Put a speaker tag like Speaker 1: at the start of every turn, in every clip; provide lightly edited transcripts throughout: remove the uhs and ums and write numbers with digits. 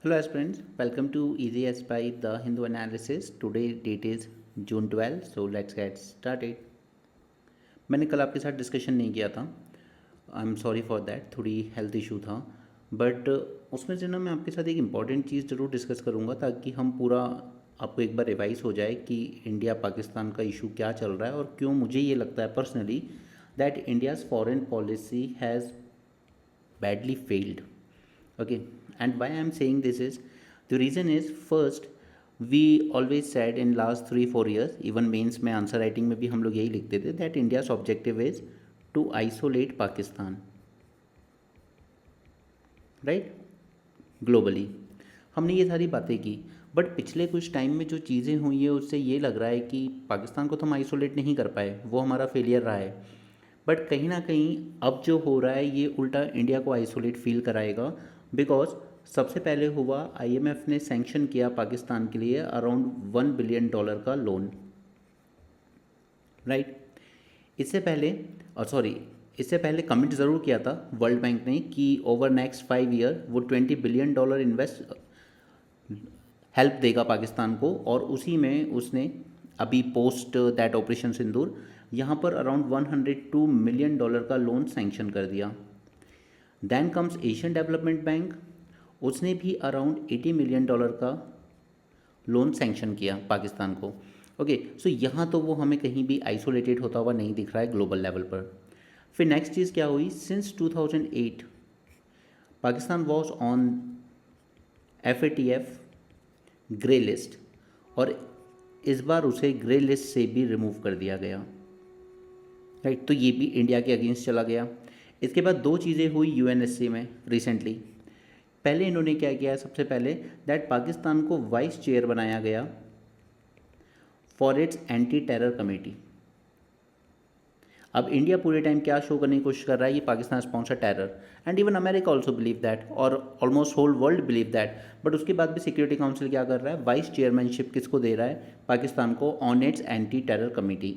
Speaker 1: Hello aspirants, welcome to Easy as by the Hindu Analysis. Today date is June 12, so let's get started. मैंने कल आपके साथ discussion नहीं किया था, I am sorry for that, थोड़ी हेल्थ इशू था। बट उसमें से ना मैं आपके साथ एक इम्पॉर्टेंट चीज़ ज़रूर डिस्कस करूँगा ताकि हम पूरा आपको एक बार रिवाइज हो जाए कि इंडिया पाकिस्तान का इशू क्या चल रहा है और क्यों मुझे ये लगता है personally that India's foreign policy has badly failed. Okay, and why I am saying this is the reason is first we always said in last 3-4 years, even mains में आंसर राइटिंग में भी हम लोग यही लिखते थे that India's objective is to isolate Pakistan, right, globally. हमने ये सारी बातें की, बट पिछले कुछ टाइम में जो चीज़ें हुई है उससे ये लग रहा है कि पाकिस्तान को तो हम आइसोलेट नहीं कर पाए, वो हमारा फेलियर रहा है। बट कहीं ना कहीं अब जो हो रहा है ये उल्टा इंडिया को आइसोलेट फील कराएगा, बिकॉज सबसे पहले हुआ आईएमएफ ने सैंक्शन किया पाकिस्तान के लिए अराउंड $1 बिलियन का लोन, राइट। इससे पहले इससे पहले कमिट ज़रूर किया था वर्ल्ड बैंक ने कि ओवर नेक्स्ट 5 ईयर वो $20 बिलियन इन्वेस्ट हेल्प देगा पाकिस्तान को, और उसी में उसने अभी पोस्ट दैट ऑपरेशन सिंदूर यहाँ पर अराउंड $102 मिलियन का लोन सैंक्शन कर दिया। Then comes Asian development bank, उसने भी अराउंड $80 मिलियन का लोन सैंक्शन किया पाकिस्तान को। ओके, सो यहाँ तो वो हमें कहीं भी आइसोलेटेड होता हुआ नहीं दिख रहा है ग्लोबल लेवल पर। फिर नेक्स्ट चीज़ क्या हुई, since 2008 Pakistan was on FATF grey list, और इस बार उसे ग्रे लिस्ट से भी रिमूव कर दिया गया, राइट। तो ये भी इंडिया के अगेंस्ट चला गया। इसके बाद दो चीज़ें हुई UNSC में रिसेंटली। पहले इन्होंने क्या किया, सबसे पहले दैट पाकिस्तान को वाइस चेयर बनाया गया for its anti terror committee. अब इंडिया पूरे टाइम क्या शो करने की कोशिश कर रहा है, ये Pakistan sponsor terror, and even America also believe that, और almost whole world believe that. But उसके बाद भी सिक्योरिटी काउंसिल क्या कर रहा है, वाइस चेयरमैनशिप किसको दे रहा है, पाकिस्तान को, on its anti terror committee.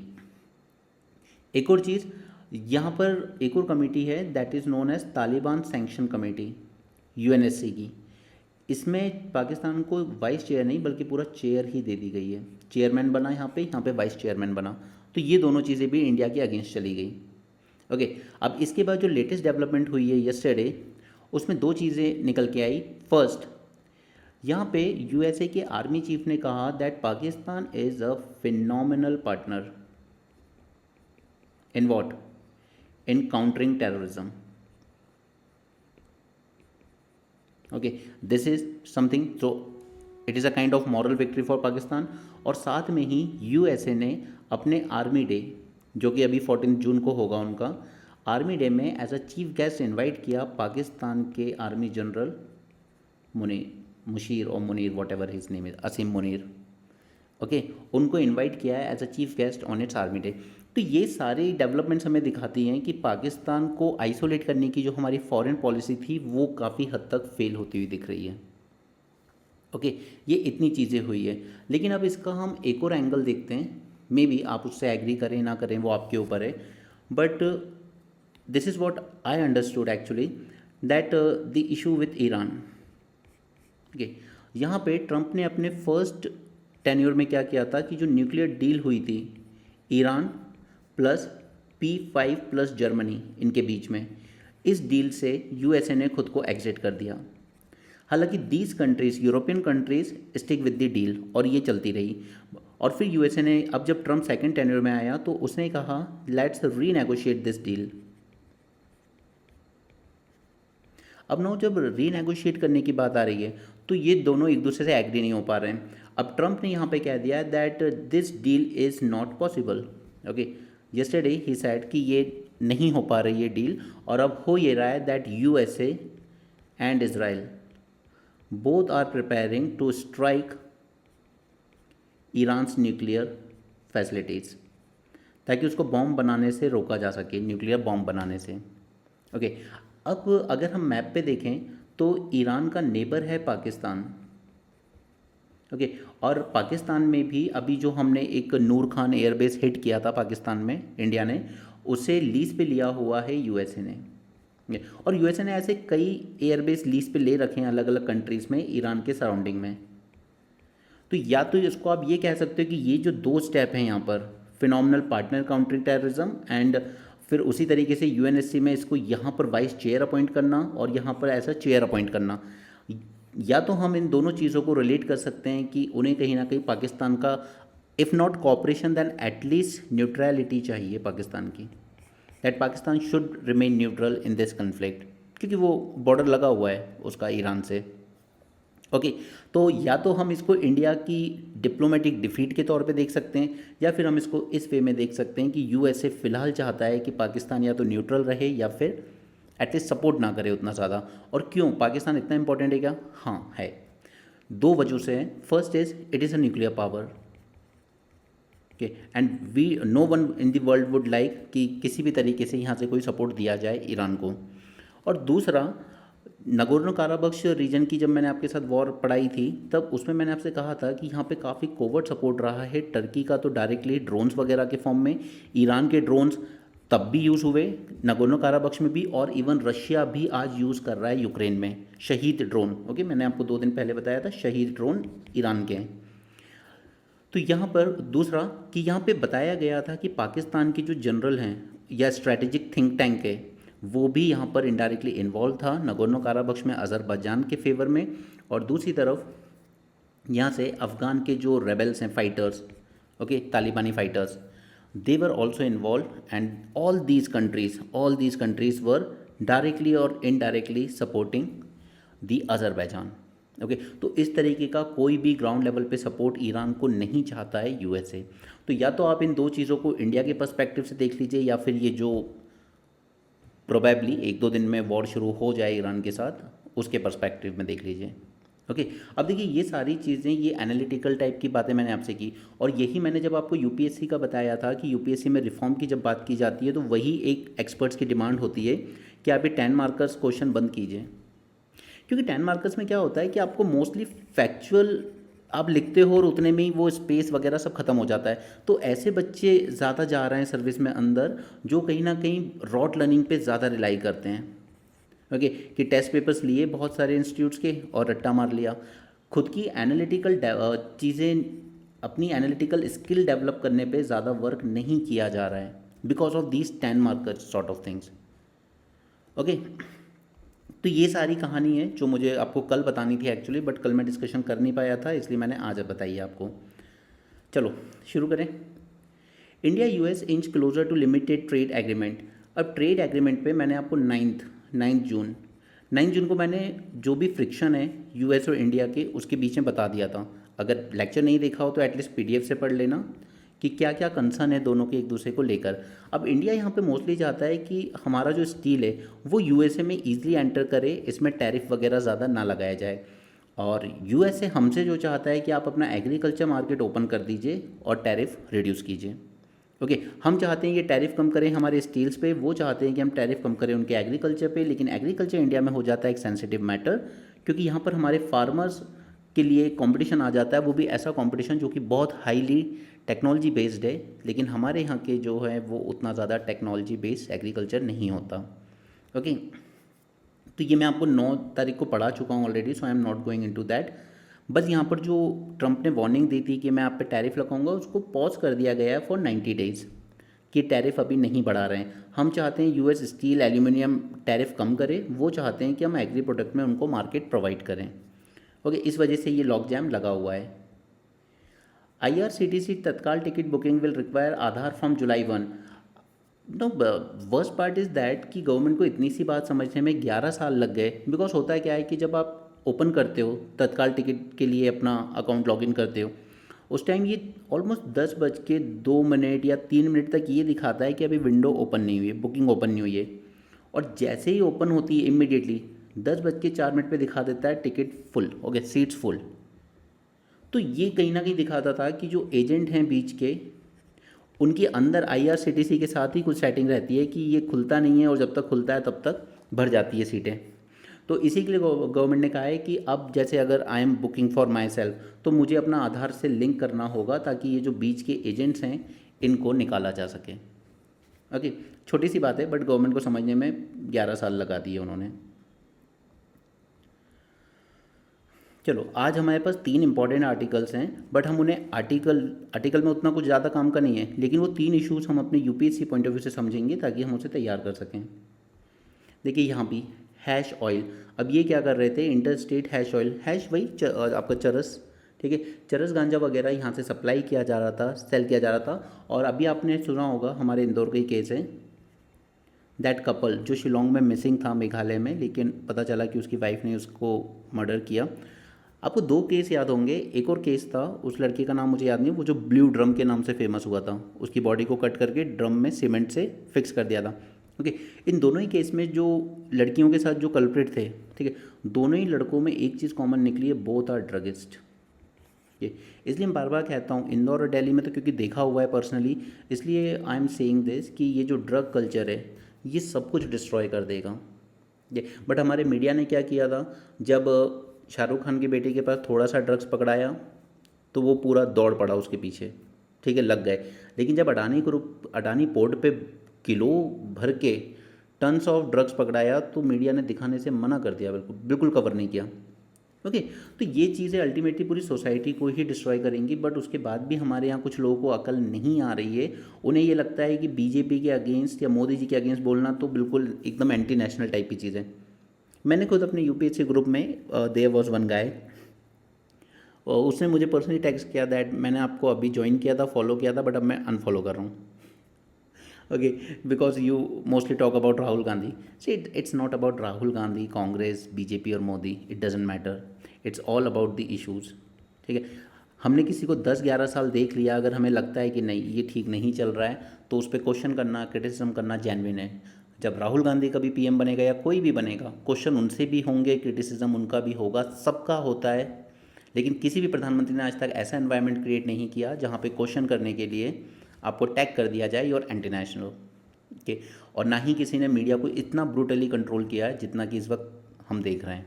Speaker 1: एक और चीज़ यहाँ पर, एक और कमेटी है that is known as Taliban sanction committee, UNSC की। इसमें पाकिस्तान को वाइस चेयर नहीं बल्कि पूरा चेयर ही दे दी गई है, चेयरमैन बना यहाँ पे वाइस चेयरमैन बना। तो ये दोनों चीज़ें भी इंडिया के अगेंस्ट चली गई। ओके, अब इसके बाद जो लेटेस्ट डेवलपमेंट हुई है यस्टरडे, उसमें दो चीज़ें निकल के आई। फर्स्ट, यहाँ पे USA के आर्मी चीफ ने कहा that Pakistan is a phenomenal partner in what, in countering terrorism. Okay, this is something, so it is a kind of moral victory for Pakistan. और साथ में ही USA ने अपने आर्मी डे, जो कि अभी 14 जून को होगा उनका आर्मी डे, में as a chief guest invite किया पाकिस्तान के आर्मी जनरल मुशीर और Munir, whatever his name is, Asim Munir. Okay, उनको इनवाइट किया है as a chief guest on its army day. तो ये सारी डेवलपमेंट्स हमें दिखाती हैं कि पाकिस्तान को आइसोलेट करने की जो हमारी फॉरेन पॉलिसी थी वो काफ़ी हद तक फेल होती हुई दिख रही है। ओके, ये इतनी चीज़ें हुई है, लेकिन अब इसका हम एक और एंगल देखते हैं। मे बी आप उससे एग्री करें ना करें, वो आपके ऊपर है, but this is what I understood actually, that the issue with Iran. Okay, यहाँ पे ट्रंप ने अपने फर्स्ट टेन्योर में क्या किया था कि जो न्यूक्लियर डील हुई थी Iran plus P5 plus Germany इनके बीच में, इस डील से USA ने खुद को एग्जिट कर दिया। हालांकि these countries, European countries, stick with the deal, और ये चलती रही। और फिर USA ने, अब जब ट्रंप सेकंड टेन्योर में आया तो उसने कहा लेट्स रीनेगोशिएट दिस डील। अब ना जब रीनेगोशिएट करने की बात आ रही है तो ये दोनों एक दूसरे से एग्री नहीं हो पा रहे हैं। अब ट्रंप ने यहाँ पे कह दिया that this deal is not possible. Okay, yesterday he said कि ये नहीं हो पा रही है डील, और अब हो ये रहा है that USA and Israel both are preparing to strike Iran's nuclear facilities, ताकि उसको बॉम्ब बनाने से रोका जा सके, न्यूक्लियर बॉम्ब बनाने से। ओके, अब अगर हम मैप पे देखें तो ईरान का नेबर है पाकिस्तान। ओके, और पाकिस्तान में भी अभी जो हमने एक नूर खान एयरबेस हिट किया था पाकिस्तान में, इंडिया ने उसे लीज पे लिया हुआ है USA ने। और यूएसए ने ऐसे कई एयरबेस लीज पे ले रखे हैं अलग अलग कंट्रीज़ में ईरान के सराउंडिंग में। तो या तो इसको आप ये कह सकते हो कि ये जो दो स्टेप हैं यहाँ पर, phenomenal partner countering terrorism and फिर उसी तरीके से यूएनएससी में इसको यहाँ पर वाइस चेयर अपॉइंट करना और यहाँ पर ऐसा चेयर अपॉइंट करना, या तो हम इन दोनों चीज़ों को रिलेट कर सकते हैं कि उन्हें कहीं ना कहीं पाकिस्तान का if not cooperation then at least neutrality चाहिए पाकिस्तान की, that Pakistan should remain neutral in this conflict, क्योंकि वो बॉर्डर लगा हुआ है उसका ईरान से। ओके तो या तो हम इसको इंडिया की डिप्लोमेटिक डिफीट के तौर पे देख सकते हैं, या फिर हम इसको इस वे में देख सकते हैं कि यूएसए फ़िलहाल चाहता है कि पाकिस्तान या तो न्यूट्रल रहे या फिर एटलीस्ट सपोर्ट ना करे उतना ज़्यादा। और क्यों पाकिस्तान इतना इंपॉर्टेंट है क्या? हाँ है, दो वजह से है। First is it is a nuclear power, okay, and we no one in the world would like कि किसी भी तरीके से यहाँ से कोई सपोर्ट दिया जाए ईरान को। और दूसरा, नगोर्नो काराबख्श रीजन की जब मैंने आपके साथ वॉर पढ़ाई थी तब उसमें मैंने आपसे कहा था कि यहाँ पे काफ़ी कोवर्ट सपोर्ट रहा है टर्की का, तो डायरेक्टली ड्रोन्स वगैरह के फॉर्म में ईरान के ड्रोन्स तब भी यूज़ हुए नगोर्नो काराबख्श में भी, और इवन रशिया भी आज यूज़ कर रहा है यूक्रेन में शहीद ड्रोन। ओके, मैंने आपको 2 दिन पहले बताया था शहीद ड्रोन ईरान के हैं। तो यहाँ पर दूसरा कि यहाँ पे बताया गया था कि पाकिस्तान के जो जनरल हैं या स्ट्रैटेजिक थिंक टैंक है वो भी यहाँ पर इनडायरेक्टली इन्वॉल्व था नगोर्नो काराबख्श में अज़रबैजान के फेवर में। और दूसरी तरफ यहाँ से अफ़गान के जो रेबल्स हैं, फाइटर्स, ओके, तालिबानी fighters, they were also involve and all these countries were directly और इनडायरेक्टली सपोर्टिंग दी अज़रबैजान। ओके तो इस तरीके का कोई भी ग्राउंड लेवल पे सपोर्ट ईरान को नहीं चाहता है यूएसए। तो या तो आप इन दो चीज़ों को इंडिया के पर्सपेक्टिव से देख लीजिए, या फिर ये जो प्रोबेबली 1-2 दिन में वॉर शुरू हो जाए ईरान के साथ उसके पर्सपेक्टिव में देख लीजिए। ओके अब देखिए ये सारी चीज़ें, ये एनालिटिकल टाइप की बातें मैंने आपसे की, और यही मैंने जब आपको यूपीएससी का बताया था कि यूपीएससी में रिफॉर्म की जब बात की जाती है तो वही एक एक्सपर्ट्स की डिमांड होती है कि आप ये 10 मार्कर्स क्वेश्चन बंद कीजिए, क्योंकि 10 मार्कर्स में क्या होता है कि आपको मोस्टली फैक्चुअल आप लिखते हो और उतने में ही वो स्पेस वगैरह सब खत्म हो जाता है। तो ऐसे बच्चे ज़्यादा जा रहे हैं सर्विस में अंदर जो कहीं ना कहीं रॉट लर्निंग पे ज़्यादा रिलाई करते हैं। ओके कि टेस्ट पेपर्स लिए बहुत सारे इंस्टीट्यूट्स के और रट्टा मार लिया, खुद की एनालिटिकल चीज़ें, अपनी एनालिटिकल स्किल डेवलप करने पे ज़्यादा वर्क नहीं किया जा रहा है because of these 10 markers sort of things. Okay तो ये सारी कहानी है जो मुझे आपको कल बतानी थी एक्चुअली, बट कल मैं डिस्कशन कर नहीं पाया था इसलिए मैंने आज बताई आपको। चलो शुरू करें। India US inch closer to limited trade agreement. अब ट्रेड एग्रीमेंट पे मैंने आपको 9 जून को मैंने जो भी फ्रिक्शन है यूएस और इंडिया के उसके बीच में बता दिया था। अगर लेक्चर नहीं देखा हो तो एटलीस्ट पीडीएफ से पढ़ लेना कि क्या क्या कंसर्न है दोनों के एक दूसरे को लेकर। अब इंडिया यहाँ पे मोस्टली चाहता है कि हमारा जो स्टील है वो यूएसए में ईजिली एंटर करे, इसमें टैरिफ वगैरह ज़्यादा ना लगाया जाए, और यूएसए हमसे जो चाहता है कि आप अपना एग्रीकल्चर मार्केट ओपन कर दीजिए और टैरिफ रिड्यूस कीजिए। ओके हम चाहते हैं ये टैरिफ कम करें हमारे स्टील्स पे, वो चाहते हैं कि हम टैरिफ कम करें उनके एग्रीकल्चर पे, लेकिन एग्रीकल्चर इंडिया में हो जाता है एक सेंसिटिव मैटर, क्योंकि यहाँ पर हमारे फार्मर्स के लिए कंपटीशन आ जाता है, वो भी ऐसा कंपटीशन जो कि बहुत हाईली टेक्नोलॉजी बेस्ड है, लेकिन हमारे यहाँ के जो है वो उतना ज़्यादा टेक्नोलॉजी बेस्ड एग्रीकल्चर नहीं होता। ओके तो ये मैं आपको 9 तारीख को पढ़ा चुका हूँ already, so I am not going into that. बस यहाँ पर जो ट्रंप ने वार्निंग दी थी कि मैं आप पे टैरिफ लगाऊंगा, उसको पॉज कर दिया गया है फॉर 90 डेज़ कि टैरिफ अभी नहीं बढ़ा रहे हैं। हम चाहते हैं यूएस स्टील एल्यूमिनियम टैरिफ कम करे, वो चाहते हैं कि हम एग्री प्रोडक्ट में उनको मार्केट प्रोवाइड करें। ओके इस वजह से ये लॉक जैम लगा हुआ है। IRCTC Tatkal ticket booking will require Aadhaar from July 1। No worst part is that कि गवर्नमेंट को इतनी सी बात समझने में 11 साल लग गए, बिकॉज होता है क्या है कि जब आप ओपन करते हो तत्काल टिकट के लिए अपना अकाउंट लॉगिन करते हो उस टाइम ये ऑलमोस्ट 10:02 या 3 मिनट तक ये दिखाता है कि अभी विंडो ओपन नहीं हुई है, बुकिंग ओपन नहीं हुई है, और जैसे ही ओपन होती है इमीडिएटली 10:04 पे दिखा देता है ticket full, okay seats full. तो ये कहीं ना कहीं दिखाता था कि जो एजेंट हैं बीच के उनके अंदर IRCTC के साथ ही कुछ सेटिंग रहती है कि ये खुलता नहीं है और जब तक खुलता है तब तक भर जाती है सीटें। तो इसी के लिए गवर्नमेंट ने कहा है कि अब जैसे अगर I am booking for my self तो मुझे अपना आधार से लिंक करना होगा ताकि ये जो बीच के एजेंट्स हैं इनको निकाला जा सके। ओके, छोटी सी बात है बट गवर्नमेंट को समझने में 11 साल लगा दिए उन्होंने। चलो, आज हमारे पास 3 इंपॉर्टेंट आर्टिकल्स हैं, बट हम उन्हें आर्टिकल आर्टिकल में उतना कुछ ज़्यादा काम का नहीं है, लेकिन वो 3 इश्यूज हम अपने यूपीएससी पॉइंट ऑफ व्यू से समझेंगे ताकि हम उसे तैयार कर सकें। देखिए यहाँ भी हैश ऑयल, अब ये क्या कर रहे थे, inter state hash oil, hash वही आपका चरस, ठीक है, चरस गांजा वगैरह यहाँ से सप्लाई किया जा रहा था, सेल किया जा रहा था। और अभी आपने सुना होगा हमारे इंदौर का ही केस है, दैट कपल जो शिलोंग में मिसिंग था मेघालय में, लेकिन पता चला कि उसकी वाइफ ने उसको मर्डर किया। आपको 2 केस याद होंगे, एक और केस था, उस लड़के का नाम मुझे याद नहीं, वो जो ब्लू ड्रम के नाम से फेमस हुआ था, उसकी बॉडी को कट करके ड्रम में सीमेंट से फिक्स कर दिया था। ओके, इन दोनों ही केस में जो लड़कियों के साथ जो कल्प्रिट थे, ठीक है, दोनों ही लड़कों में एक चीज़ कॉमन निकली है, बोथ आर ड्रगिस्ट। ये इसलिए मैं बार बार कहता हूँ, इंदौर और दिल्ली में तो क्योंकि देखा हुआ है पर्सनली, इसलिए आई एम सेइंग दिस कि ये जो ड्रग कल्चर है ये सब कुछ डिस्ट्रॉय कर देगा ये। बट हमारे मीडिया ने क्या किया था, जब शाहरुख खान की बेटी के पास थोड़ा सा ड्रग्स पकड़ाया तो वो पूरा दौड़ पड़ा उसके पीछे, ठीक है, लग गए। लेकिन जब अडानी पोर्ट पे किलो भर के टन्स ऑफ ड्रग्स पकड़ाया तो मीडिया ने दिखाने से मना कर दिया, बिल्कुल बिल्कुल कवर नहीं किया। ओके, तो ये चीज़ें अल्टीमेटली पूरी सोसाइटी को ही डिस्ट्रॉय करेंगी। बट उसके बाद भी हमारे यहाँ कुछ लोगों को अकल नहीं आ रही है, उन्हें ये लगता है कि बीजेपी के अगेंस्ट या मोदी जी के अगेंस्ट बोलना तो बिल्कुल एकदम एंटी नेशनल टाइप की चीज़ है। मैंने खुद अपने यूपीएससी ग्रुप में देयर वाज वन गाय, उसने मुझे पर्सनली टेक्स्ट किया दैट मैंने आपको अभी ज्वाइन किया था, फॉलो किया था, बट अब मैं अनफॉलो कर रहा हूँ, okay, because you mostly talk about Rahul Gandhi. See it's not about Rahul Gandhi, Congress, BJP और Modi, it doesn't matter, it's all about the issues, ठीक है। हमने किसी को 10-11 साल देख लिया, अगर हमें लगता है कि नहीं ये ठीक नहीं चल रहा है तो उस पर क्वेश्चन करना, क्रिटिसिज्म करना जेन्युइन है। जब राहुल गांधी कभी पीएम बनेगा या कोई भी बनेगा, क्वेश्चन उनसे भी होंगे, क्रिटिसिज्म उनका भी होगा, सबका होता है। लेकिन किसी भी प्रधानमंत्री ने आज तक ऐसा एनवायरनमेंट क्रिएट नहीं किया जहाँ पे क्वेश्चन करने के लिए आपको टैग कर दिया जाए योर एंटी नेशनल, ओके। और ना ही किसी ने मीडिया को इतना ब्रूटली कंट्रोल किया है जितना कि इस वक्त हम देख रहे हैं,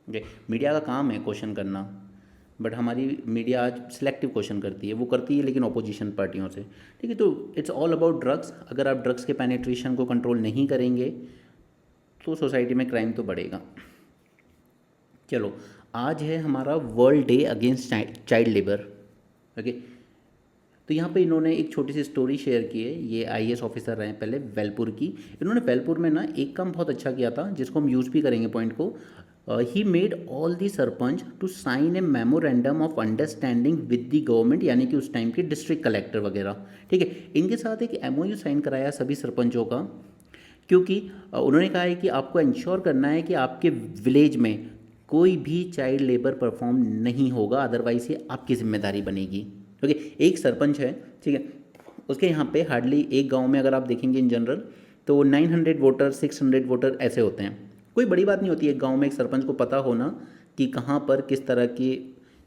Speaker 1: ओके। मीडिया का काम है क्वेश्चन करना, बट हमारी मीडिया आज सिलेक्टिव क्वेश्चन करती है, वो करती है लेकिन ऑपोजिशन पार्टियों से, ठीक है। तो इट्स ऑल अबाउट ड्रग्स। अगर आप ड्रग्स के पेनिट्रेशन को कंट्रोल नहीं करेंगे तो सोसाइटी में क्राइम तो बढ़ेगा। चलो, आज है हमारा world day against child labour, okay. तो यहाँ पे इन्होंने एक छोटी सी स्टोरी शेयर की है, ये आईएएस ऑफिसर रहे हैं पहले वेलपुर की। इन्होंने वेलपुर में ना एक काम बहुत अच्छा किया था जिसको हम यूज़ भी करेंगे पॉइंट को। He made all the sarpanch to sign a memorandum of understanding with the government, यानी कि उस टाइम के डिस्ट्रिक्ट कलेक्टर वगैरह, ठीक है, इनके साथ एक एमओयू साइन कराया सभी सरपंचों का। क्योंकि उन्होंने कहा है कि आपको इंश्योर करना है कि आपके विलेज में कोई भी चाइल्ड लेबर परफॉर्म नहीं होगा, अदरवाइज ये आपकी जिम्मेदारी बनेगी, ओके। एक सरपंच है, ठीक है, उसके यहाँ पे हार्डली एक गांव में अगर आप देखेंगे इन जनरल तो 900 वोटर, 600 वोटर ऐसे होते हैं। कोई बड़ी बात नहीं होती है एक गांव में एक सरपंच को पता होना कि कहाँ पर किस तरह की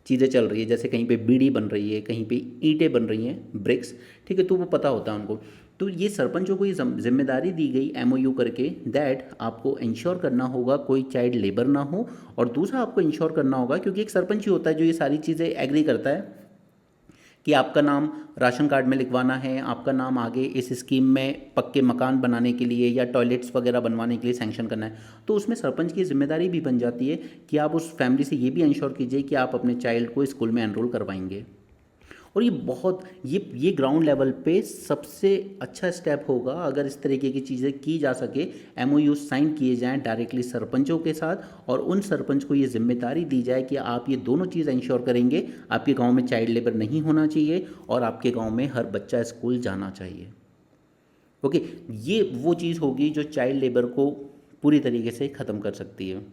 Speaker 1: चीज़ें चल रही है, जैसे कहीं पे बीड़ी बन रही है, कहीं पे ईंटें बन रही हैं, ब्रिक्स, ठीक है, तो वो पता होता है उनको। तो ये सरपंचों को ये जिम्मेदारी दी गई एमओयू करके दैट आपको इंश्योर करना होगा कोई चाइल्ड लेबर ना हो, और दूसरा आपको इंश्योर करना होगा, क्योंकि एक सरपंच ही होता है जो ये सारी चीज़ें एग्री करता है कि आपका नाम राशन कार्ड में लिखवाना है, आपका नाम आगे इस स्कीम में पक्के मकान बनाने के लिए या टॉयलेट्स वगैरह बनवाने के लिए सैंक्शन करना है। तो उसमें सरपंच की जिम्मेदारी भी बन जाती है कि आप उस फैमिली से ये भी इंश्योर कीजिए कि आप अपने चाइल्ड को स्कूल में एनरोल करवाएंगे। और ये बहुत ये ग्राउंड लेवल पे सबसे अच्छा स्टेप होगा अगर इस तरीके की चीज़ें की जा सके, एमओयू साइन किए जाएं डायरेक्टली सरपंचों के साथ, और उन सरपंच को ये जिम्मेदारी दी जाए कि आप ये दोनों चीज़ इंश्योर करेंगे, आपके गांव में चाइल्ड लेबर नहीं होना चाहिए और आपके गांव में हर बच्चा स्कूल जाना चाहिए, ओके। ये वो चीज़ होगी जो चाइल्ड लेबर को पूरी तरीके से ख़त्म कर सकती है,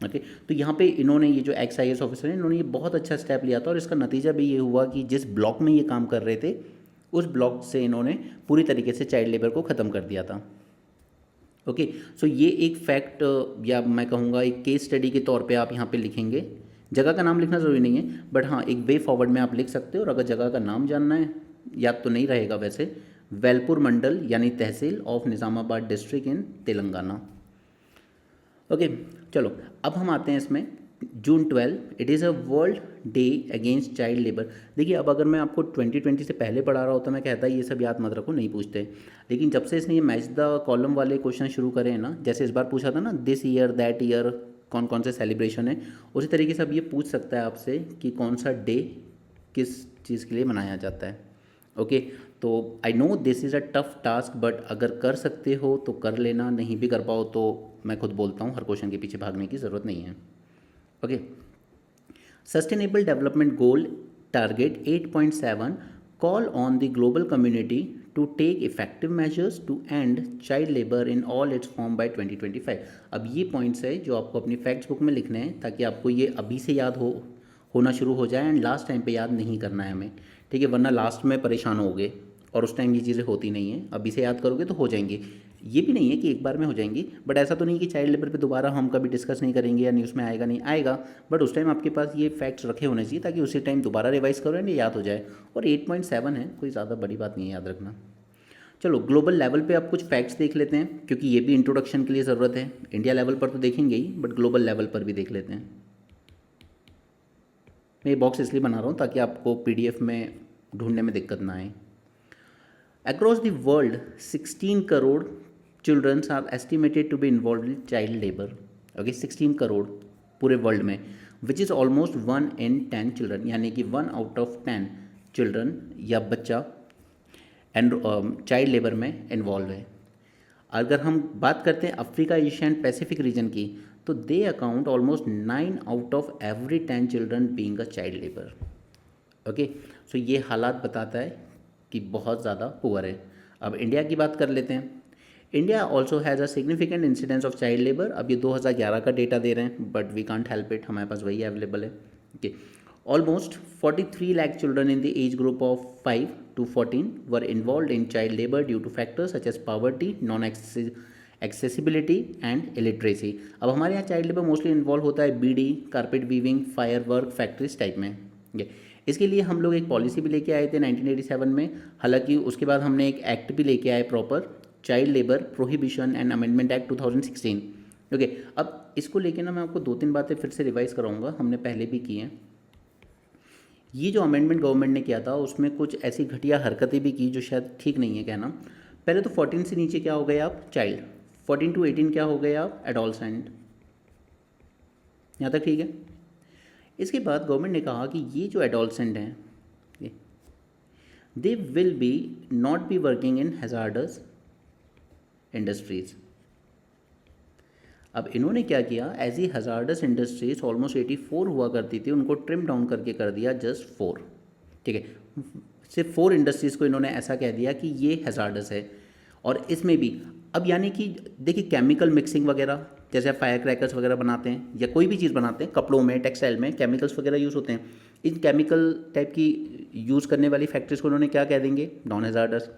Speaker 1: ओके। तो यहाँ पे इन्होंने ये जो एक्स आई एस ऑफिसर है, इन्होंने ये बहुत अच्छा स्टेप लिया था, और इसका नतीजा भी ये हुआ कि जिस ब्लॉक में ये काम कर रहे थे उस ब्लॉक से इन्होंने पूरी तरीके से चाइल्ड लेबर को ख़त्म कर दिया था, ओके। सो ये एक फैक्ट या मैं कहूँगा एक केस स्टडी के तौर पे आप यहाँ पे लिखेंगे। जगह का नाम लिखना ज़रूरी नहीं है, बट हाँ एक वे फॉरवर्ड में आप लिख सकते हो, और अगर जगह का नाम जानना है, याद तो नहीं रहेगा वैसे, वेलपुर मंडल यानी tehsil of Nizamabad district in Telangana, okay. चलो अब हम आते हैं इसमें June 12 it is a world day against child labour. देखिए अब अगर मैं आपको 2020 से पहले पढ़ा रहा होता मैं कहता ये सब याद मत रखो, नहीं पूछते। लेकिन जब से इसने ये मैच द कॉलम वाले क्वेश्चन शुरू करे हैं ना, जैसे इस बार पूछा था ना दिस ईयर दैट ईयर कौन कौन से सेलिब्रेशन है, उसी तरीके से अब ये पूछ सकता है आपसे कि कौन सा डे किस चीज़ के लिए मनाया जाता है। ओके तो I know this is a tough task, but अगर कर सकते हो तो कर लेना, नहीं भी कर पाओ तो मैं खुद बोलता हूँ हर क्वेश्चन के पीछे भागने की ज़रूरत नहीं है। Okay sustainable development goal target 8.7 call on the global community to take effective measures to end child labour in all its form by 2025। अब ये पॉइंट्स है जो आपको अपनी फैक्ट्स बुक में लिखने हैं ताकि आपको ये अभी से याद होना शुरू हो जाए एंड लास्ट टाइम पे याद नहीं करना है हमें, ठीक है, वरना लास्ट में परेशान होगे और उस टाइम ये चीज़ें होती नहीं हैं। अभी से याद करोगे तो हो जाएंगी, ये भी नहीं है कि एक बार में हो जाएंगी, बट ऐसा तो नहीं कि चाइल्ड लेबर पे दोबारा हम कभी डिस्कस नहीं करेंगे या न्यूज़ में आएगा नहीं आएगा, बट उस टाइम आपके पास ये फैक्ट्स रखे होने चाहिए ताकि उसी टाइम दोबारा रिवाइज करो एंड ये याद हो जाए। और 8.7 है, कोई ज़्यादा बड़ी बात नहीं है याद रखना। चलो ग्लोबल लेवल पे आप कुछ फैक्ट्स देख लेते हैं क्योंकि ये भी इंट्रोडक्शन के लिए ज़रूरत है। इंडिया लेवल पर तो देखेंगे ही बट ग्लोबल लेवल पर भी देख लेते हैं। मैं ये बॉक्स इसलिए बना रहा हूँ ताकि आपको पीडीएफ में ढूंढने में दिक्कत ना आए। Across the world, 16 crore children are estimated to be involved in child labor. Okay, 16 crore पूरे वर्ल्ड में, which is almost 1 in 10 children, यानी कि 1 out of 10 चिल्ड्रन या बच्चा एंड चाइल्ड लेबर में इन्वॉल्व है। अगर हम बात करते हैं Africa Asia and Pacific region की, तो they account almost 9 out of every 10 children being a child labour. Okay so ये हालात बताता है कि बहुत ज़्यादा पुअर है। अब इंडिया की बात कर लेते हैं। India also has a significant incidence of child labour. अब ये 2011 का डेटा दे रहे हैं but we can't help it, हमारे पास वही अवेलेबल है। Okay almost 43 lakh children in the age group of 5 to 14 were involve in child labour due to factors such as poverty, non accessibility and illiteracy. अब हमारे यहाँ चाइल्ड लेबर मोस्टली इन्वॉल्व होता है bidi, carpet weaving, fire work, factories type में। इसके लिए हम लोग एक पॉलिसी भी लेके आए थे 1987 में, हालांकि उसके बाद हमने एक एक्ट भी लेके आए proper, child labour prohibition and amendment act 2016। Okay अब इसको लेके ना मैं आपको 2-3 बातें फिर से रिवाइज कराऊंगा, हमने पहले भी की हैं। ये जो अमेंडमेंट गवर्नमेंट ने किया था उसमें कुछ ऐसी घटिया हरकतें भी की जो शायद ठीक नहीं है कहना। पहले तो 14 से नीचे क्या हो गए आप चाइल्ड, 14 to 18 क्या हो गए आप एडोलसेंट, यहाँ तक ठीक है। इसके बाद गवर्नमेंट ने कहा कि ये जो एडोलसेंट हैं they will be not be working in hazards industries. अब इन्होंने क्या किया, एज ई हैजार्डस इंडस्ट्रीज ऑलमोस्ट 84 हुआ करती थी, उनको ट्रिम डाउन करके कर दिया जस्ट 4, ठीक है, सिर्फ 4 इंडस्ट्रीज़ को इन्होंने ऐसा कह दिया कि ये हैजार्डस है। और इसमें भी अब यानी कि देखिए केमिकल मिक्सिंग वगैरह, जैसे आप फायर क्रैकर्स वगैरह बनाते हैं या कोई भी चीज़ बनाते हैं, कपड़ों में टेक्सटाइल में केमिकल्स वगैरह यूज़ होते हैं, इन केमिकल टाइप की यूज़ करने वाली फैक्ट्रीज़ को उन्होंने क्या कह देंगे, नॉन हैजार्डस।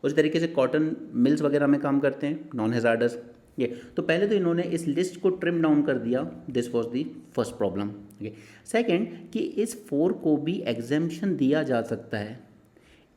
Speaker 1: उसी तरीके से कॉटन मिल्स वगैरह में काम करते हैं, नॉन हैजार्डस। ये तो पहले तो इन्होंने इस लिस्ट को ट्रिम डाउन कर दिया, this was the first problem. Okay second कि इस 4 को भी एग्जेम्पशन दिया जा सकता है,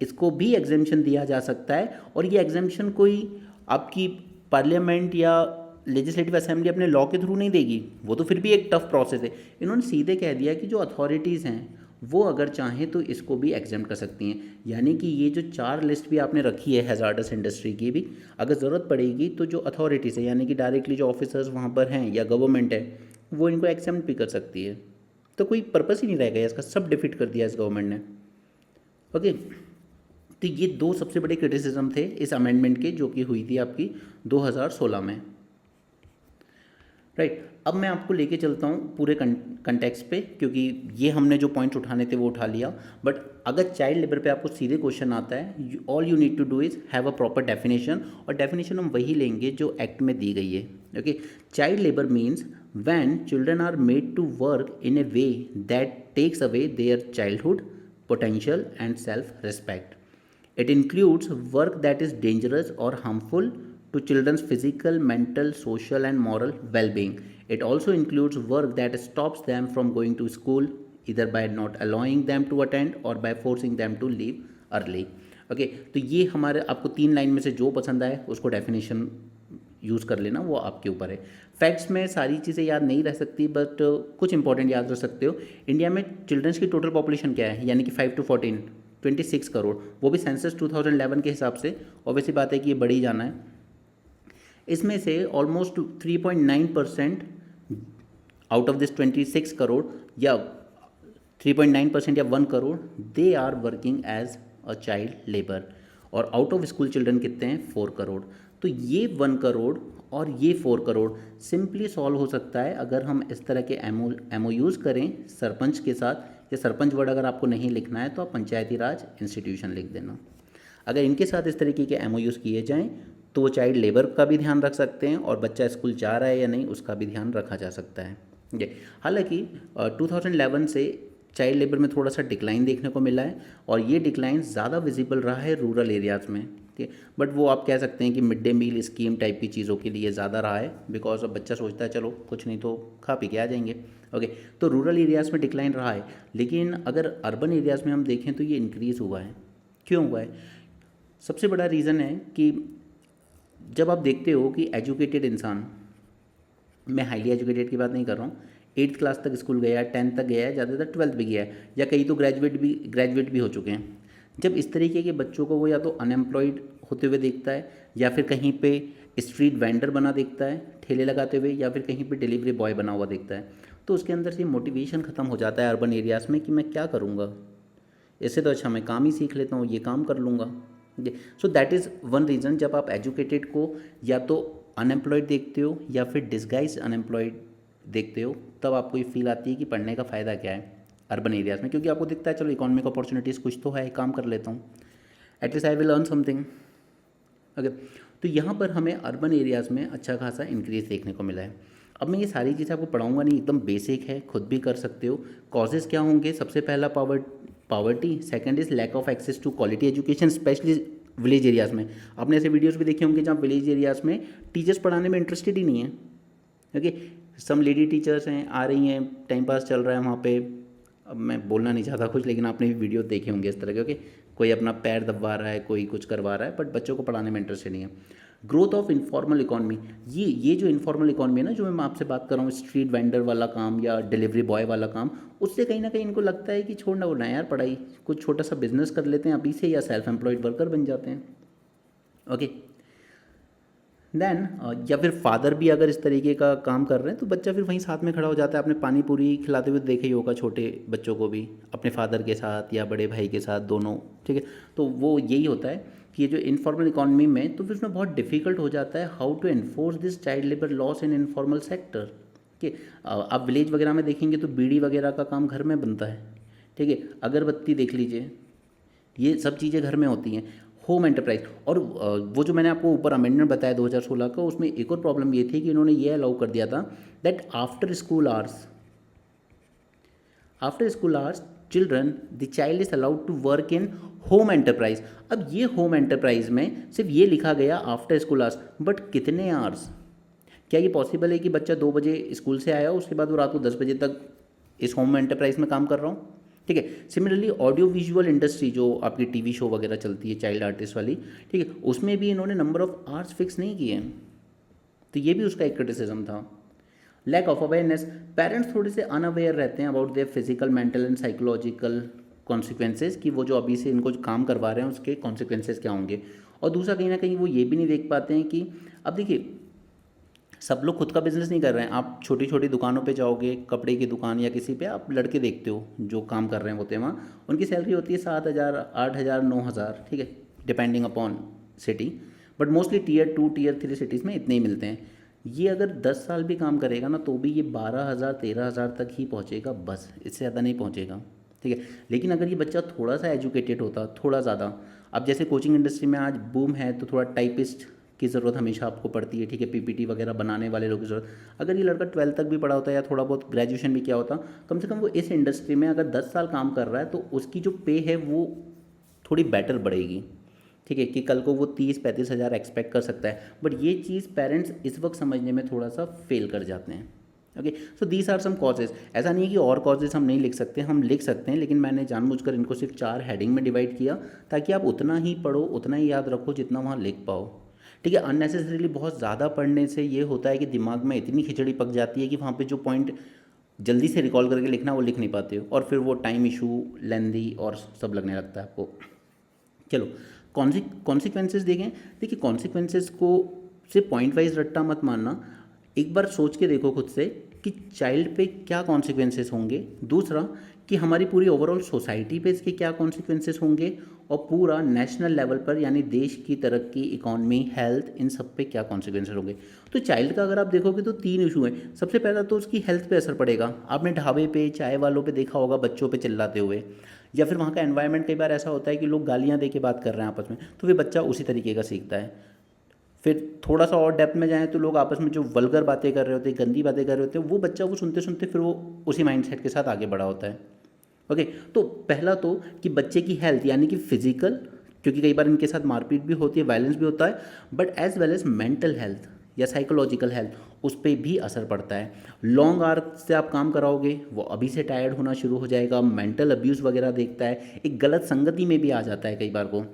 Speaker 1: इसको भी एग्जेम्पशन दिया जा सकता है, और ये एग्जेम्पशन कोई आपकी पार्लियामेंट या लेजिस्लेटिव असेंबली अपने लॉ के थ्रू नहीं देगी, वो तो फिर भी एक टफ प्रोसेस है। इन्होंने सीधे कह दिया कि जो अथॉरिटीज़ हैं वो अगर चाहें तो इसको भी एग्जेम्प्ट कर सकती हैं। यानी कि ये जो 4 लिस्ट भी आपने रखी है हैजार्डस इंडस्ट्री की भी, अगर ज़रूरत पड़ेगी तो जो अथॉरिटीज़ है यानी कि डायरेक्टली जो ऑफिसर्स वहाँ पर हैं या गवर्नमेंट है वो इनको एग्जेम्प्ट भी कर सकती है। तो कोई पर्पस ही नहीं रहेगा इसका, सब डिफीट कर दिया इस गवर्नमेंट ने। ओके तो ये 2 सबसे बड़े क्रिटिसिज्म थे इस अमेंडमेंट के जो कि हुई थी आपकी 2016 में, राइट। अब मैं आपको लेके चलता हूँ पूरे कंटेक्स्ट पे, क्योंकि ये हमने जो पॉइंट्स उठाने थे वो उठा लिया, बट अगर चाइल्ड लेबर पे आपको सीधे क्वेश्चन आता है, all you need to do is have a proper definition, और डेफिनेशन हम वही लेंगे जो एक्ट में दी गई है। Okay child labour means when children are made to work in a way that takes away their childhood potential and self respect. It includes work that is dangerous or harmful to children's physical, mental, social, and moral well-being. It also includes work that stops them from going to school, either by not allowing them to attend or by forcing them to leave early. Okay, तो ये हमारे आपको 3 line में से जो पसंद आए उसको डेफिनेशन यूज़ कर लेना, वो आपके ऊपर है। फैक्ट्स में सारी चीज़ें याद नहीं रह सकती, बट कुछ इंपॉर्टेंट याद रख सकते हो। इंडिया में चिल्ड्रंस की टोटल पॉपुलेशन क्या है, यानी कि 5 to 14, 26 करोड़, वो भी सेंसस 2011 के हिसाब से। ऑब्वियसली बात है कि ये बढ़ ही जाना है। इसमें से almost 3.9% out of this 26 crore या 3.9% या 1 crore, they are working as a child labour. और आउट ऑफ स्कूल चिल्ड्रन कितने हैं, 4 करोड़। तो ये 1 करोड़ और ये 4 करोड़ सिंपली सॉल्व हो सकता है अगर हम इस तरह के MOUs करें सरपंच के साथ। या सरपंच वर्ड अगर आपको नहीं लिखना है तो आप पंचायती राज इंस्टीट्यूशन लिख देना। अगर इनके साथ इस तरीके के MOUs किए जाएँ तो वो चाइल्ड लेबर का भी ध्यान रख सकते हैं और बच्चा स्कूल जा रहा है या नहीं उसका भी ध्यान रखा जा सकता है। ये हालांकि 2011 से चाइल्ड लेबर में थोड़ा सा डिक्लाइन देखने को मिला है और ये डिक्लाइन ज़्यादा विजिबल रहा है रूरल एरियाज़ में, ठीक है। बट वो आप कह सकते हैं कि mid day meal scheme type की चीज़ों के लिए ज़्यादा रहा है, बिकॉज अब बच्चा सोचता है चलो कुछ नहीं तो खा पी के आ जाएंगे। ओके, तो रूरल एरियाज़ में डिक्लाइन रहा है, लेकिन अगर अर्बन एरियाज़ में हम देखें तो ये इंक्रीज़ हुआ है। क्यों हुआ है? सबसे बड़ा रीज़न है कि जब आप देखते हो कि एजुकेटेड इंसान, मैं हाईली एजुकेटेड की बात नहीं कर रहा हूँ, 8th क्लास तक स्कूल गया है, 10th तक गया है, ज़्यादातर 12th भी गया है, या कई तो ग्रेजुएट भी हो चुके हैं। जब इस तरीके के बच्चों को वो या तो अनएम्प्लॉयड होते हुए देखता है, या फिर कहीं पे स्ट्रीट वेंडर बना देखता है ठेले लगाते हुए, या फिर कहीं पे डिलीवरी बॉय बना हुआ देखता है, तो उसके अंदर से मोटिवेशन ख़त्म हो जाता है अर्बन एरियाज़ में कि मैं क्या करूँगा, इससे तो अच्छा मैं काम ही सीख लेता हूँ, ये काम कर लूँगा। So that is one reason. जब आप एजुकेटेड को या तो अनएम्प्लॉयड देखते हो या फिर डिस्गाइज अनएम्प्लॉयड देखते हो, तब आपको ये फील आती है कि पढ़ने का फ़ायदा क्या है अर्बन एरियाज़ में, क्योंकि आपको दिखता है चलो इकोनॉमिक अपॉर्चुनिटीज़ कुछ तो है, काम कर लेता हूँ, at least I will earn something. Okay, तो यहाँ पर हमें अर्बन एरियाज़ में अच्छा खासा इंक्रीज देखने को मिला है। अब मैं ये सारी चीज़ें आपको पढ़ाऊँगा नहीं, एकदम बेसिक है, खुद भी कर सकते हो। कॉजेज़ क्या होंगे? सबसे पहला poverty, second is lack of access to quality education, specially village areas में। आपने ऐसे वीडियोस भी देखे होंगे जहाँ विलेज एरियाज़ में टीचर्स पढ़ाने में इंटरेस्टेड ही नहीं है। ओके, सम लेडी टीचर्स हैं, आ रही हैं, टाइम पास चल रहा है वहाँ पे। अब मैं बोलना नहीं चाहता कुछ, लेकिन आपने भी वीडियो देखे होंगे इस तरह के। ओके, कोई अपना पैर दबवा रहा है, कोई कुछ करवा रहा है, बट बच्चों को पढ़ाने में इंटरेस्टेड नहीं है। ग्रोथ ऑफ इनफॉर्मल इकॉनमी, ये जो इनफॉर्मल इकॉनमी है ना, जो मैं आपसे बात कर रहा हूँ, स्ट्रीट वेंडर वाला काम या डिलीवरी बॉय वाला काम, उससे कहीं ना कहीं इनको लगता है कि छोड़ना वो ना यार पढ़ाई, कुछ छोटा सा बिजनेस कर लेते हैं अभी से, या सेल्फ एम्प्लॉयड वर्कर बन जाते हैं। ओके, देन या फिर फादर भी अगर इस तरीके का काम कर रहे हैं तो बच्चा फिर वहीं साथ में खड़ा हो जाता है। आपने पानी पूरी खिलाते हुए देखा ही होगा छोटे बच्चों को भी, अपने फादर के साथ या बड़े भाई के साथ, दोनों, ठीक है। तो वो यही होता है कि ये जो इनफॉर्मल इकॉनमी में, तो फिर उसमें बहुत डिफिकल्ट हो जाता है how to enforce this child labour laws in informal sector. कि आप विलेज वगैरह में देखेंगे तो बीड़ी वगैरह का काम घर में बनता है, ठीक है। अगरबत्ती देख लीजिए, ये सब चीज़ें घर में होती हैं। होम एंटरप्राइज, और वो जो मैंने आपको ऊपर अमेंडमेंट बताया 2016 का, उसमें एक और प्रॉब्लम ये थी कि इन्होंने ये अलाउ कर दिया था that after school hours children the child is allowed to work in home enterprise. अब ये होम एंटरप्राइज में सिर्फ ये लिखा गया आफ्टर स्कूल आवर्स, बट कितने आवर्स? क्या ये पॉसिबल है कि बच्चा 2 बजे स्कूल से आया, उसके बाद वो रात को 10 बजे तक इस होम एंटरप्राइज में काम कर रहा हूँ? ठीक है। सिमिलरली ऑडियो विजुअल इंडस्ट्री, जो आपकी टीवी शो वगैरह चलती है चाइल्ड आर्टिस्ट वाली, ठीक है, उसमें भी इन्होंने नंबर ऑफ आवर्स फिक्स नहीं किए हैं, तो ये भी उसका एक क्रिटिसिज्म था। लैक ऑफ अवेयरनेस, पेरेंट्स थोड़े से अनअवेयर रहते हैं about their physical, mental and psychological consequences, कि वो जो अभी से इनको जो काम करवा रहे हैं उसके कॉन्सिक्वेंसेज क्या होंगे। और दूसरा, कहीं ना कहीं वो ये भी नहीं देख पाते हैं कि अब देखिए, सब लोग खुद का बिजनेस नहीं कर रहे हैं। आप छोटी छोटी दुकानों पे जाओगे, कपड़े की दुकान या किसी पे, आप लड़के देखते हो जो काम कर रहे हैं होते हैं वहाँ, उनकी सैलरी होती है 7,000, 8,000, 9,000, ठीक है, depending upon city, but mostly Tier 2, Tier 3 cities में इतने ही मिलते हैं। ये अगर 10 साल भी काम करेगा ना, तो भी ये 12,000, 13,000 तक ही पहुँचेगा, बस, इससे ज़्यादा नहीं पहुँचेगा, ठीक है। लेकिन अगर ये बच्चा थोड़ा सा एजुकेटेड होता, थोड़ा ज़्यादा, अब जैसे कोचिंग इंडस्ट्री में आज बूम है, तो थोड़ा टाइपिस्ट की ज़रूरत हमेशा आपको पड़ती है, ठीक है, PPT वगैरह बनाने वाले लोगों की ज़रूरत। अगर ये लड़का 12th तक भी पढ़ा होता या थोड़ा बहुत ग्रेजुएशन भी किया होता, कम से कम वो इस इंडस्ट्री में अगर 10 साल काम कर रहा है, तो उसकी जो पे है वो थोड़ी बेटर बढ़ेगी, ठीक है, कि कल को वो 30-35 हज़ार एक्सपेक्ट कर सकता है। बट ये चीज़ पेरेंट्स इस वक्त समझने में थोड़ा सा फेल कर जाते हैं। Okay, so these are some causes. ऐसा नहीं है कि और कॉजेज़ हम नहीं लिख सकते, हम लिख सकते हैं, लेकिन मैंने जानबूझकर इनको सिर्फ 4 हेडिंग में डिवाइड किया, ताकि आप उतना ही पढ़ो, उतना ही याद रखो जितना वहाँ लिख पाओ, ठीक है। अननेसेसरीली बहुत ज़्यादा पढ़ने से ये होता है कि दिमाग में इतनी खिचड़ी पक जाती है कि वहाँ पे जो पॉइंट जल्दी से रिकॉल करके लिखना वो लिख नहीं पाते हो, और फिर वो टाइम इशू, लेंदी और सब लगने लगता है आपको। चलो, कॉन्सिक्वेंसेस देखें। देखिए, कॉन्सिक्वेंसेस को से पॉइंट वाइज रट्टा मत मानना, एक बार सोच के देखो खुद से कि चाइल्ड पे क्या कॉन्सिक्वेंसेस होंगे, दूसरा कि हमारी पूरी ओवरऑल सोसाइटी पे इसके क्या कॉन्सिक्वेंसेस होंगे, और पूरा नेशनल लेवल पर यानी देश की तरक्की, इकॉनमी, हेल्थ, इन सब पे क्या कॉन्सिक्वेंसेस होंगे। तो चाइल्ड का अगर आप देखोगे तो 3 इशू हैं। सबसे पहला तो उसकी हेल्थ पे असर पड़ेगा। आपने ढाबे पे, चाय वालों पे देखा होगा बच्चों पे चिल्लाते हुए, या फिर वहाँ का एनवायरनमेंट कई बार ऐसा होता है कि लोग गालियाँ दे के बात कर रहे हैं आपस में, तो फिर बच्चा उसी तरीके का सीखता है। फिर थोड़ा सा और डेप्थ में जाएँ तो लोग आपस में जो वल्गर बातें कर रहे होते हैं, गंदी बातें कर रहे होते हैं, वो बच्चा वो सुनते सुनते फिर वो उसी माइंडसेट के साथ आगे बढ़ा होता है। ओके, तो पहला तो कि बच्चे की हेल्थ यानी कि फिजिकल, क्योंकि कई बार इनके साथ मारपीट भी होती है, वायलेंस भी होता है, but as well as mental health या साइकोलॉजिकल हेल्थ, उस पर भी असर पड़ता है। लॉन्ग आवर्स से आप काम कराओगे, वो अभी से टायर्ड होना शुरू हो जाएगा, मेंटल अब्यूज़ वगैरह देखता है, एक गलत संगति में भी आ जाता है कई बार को।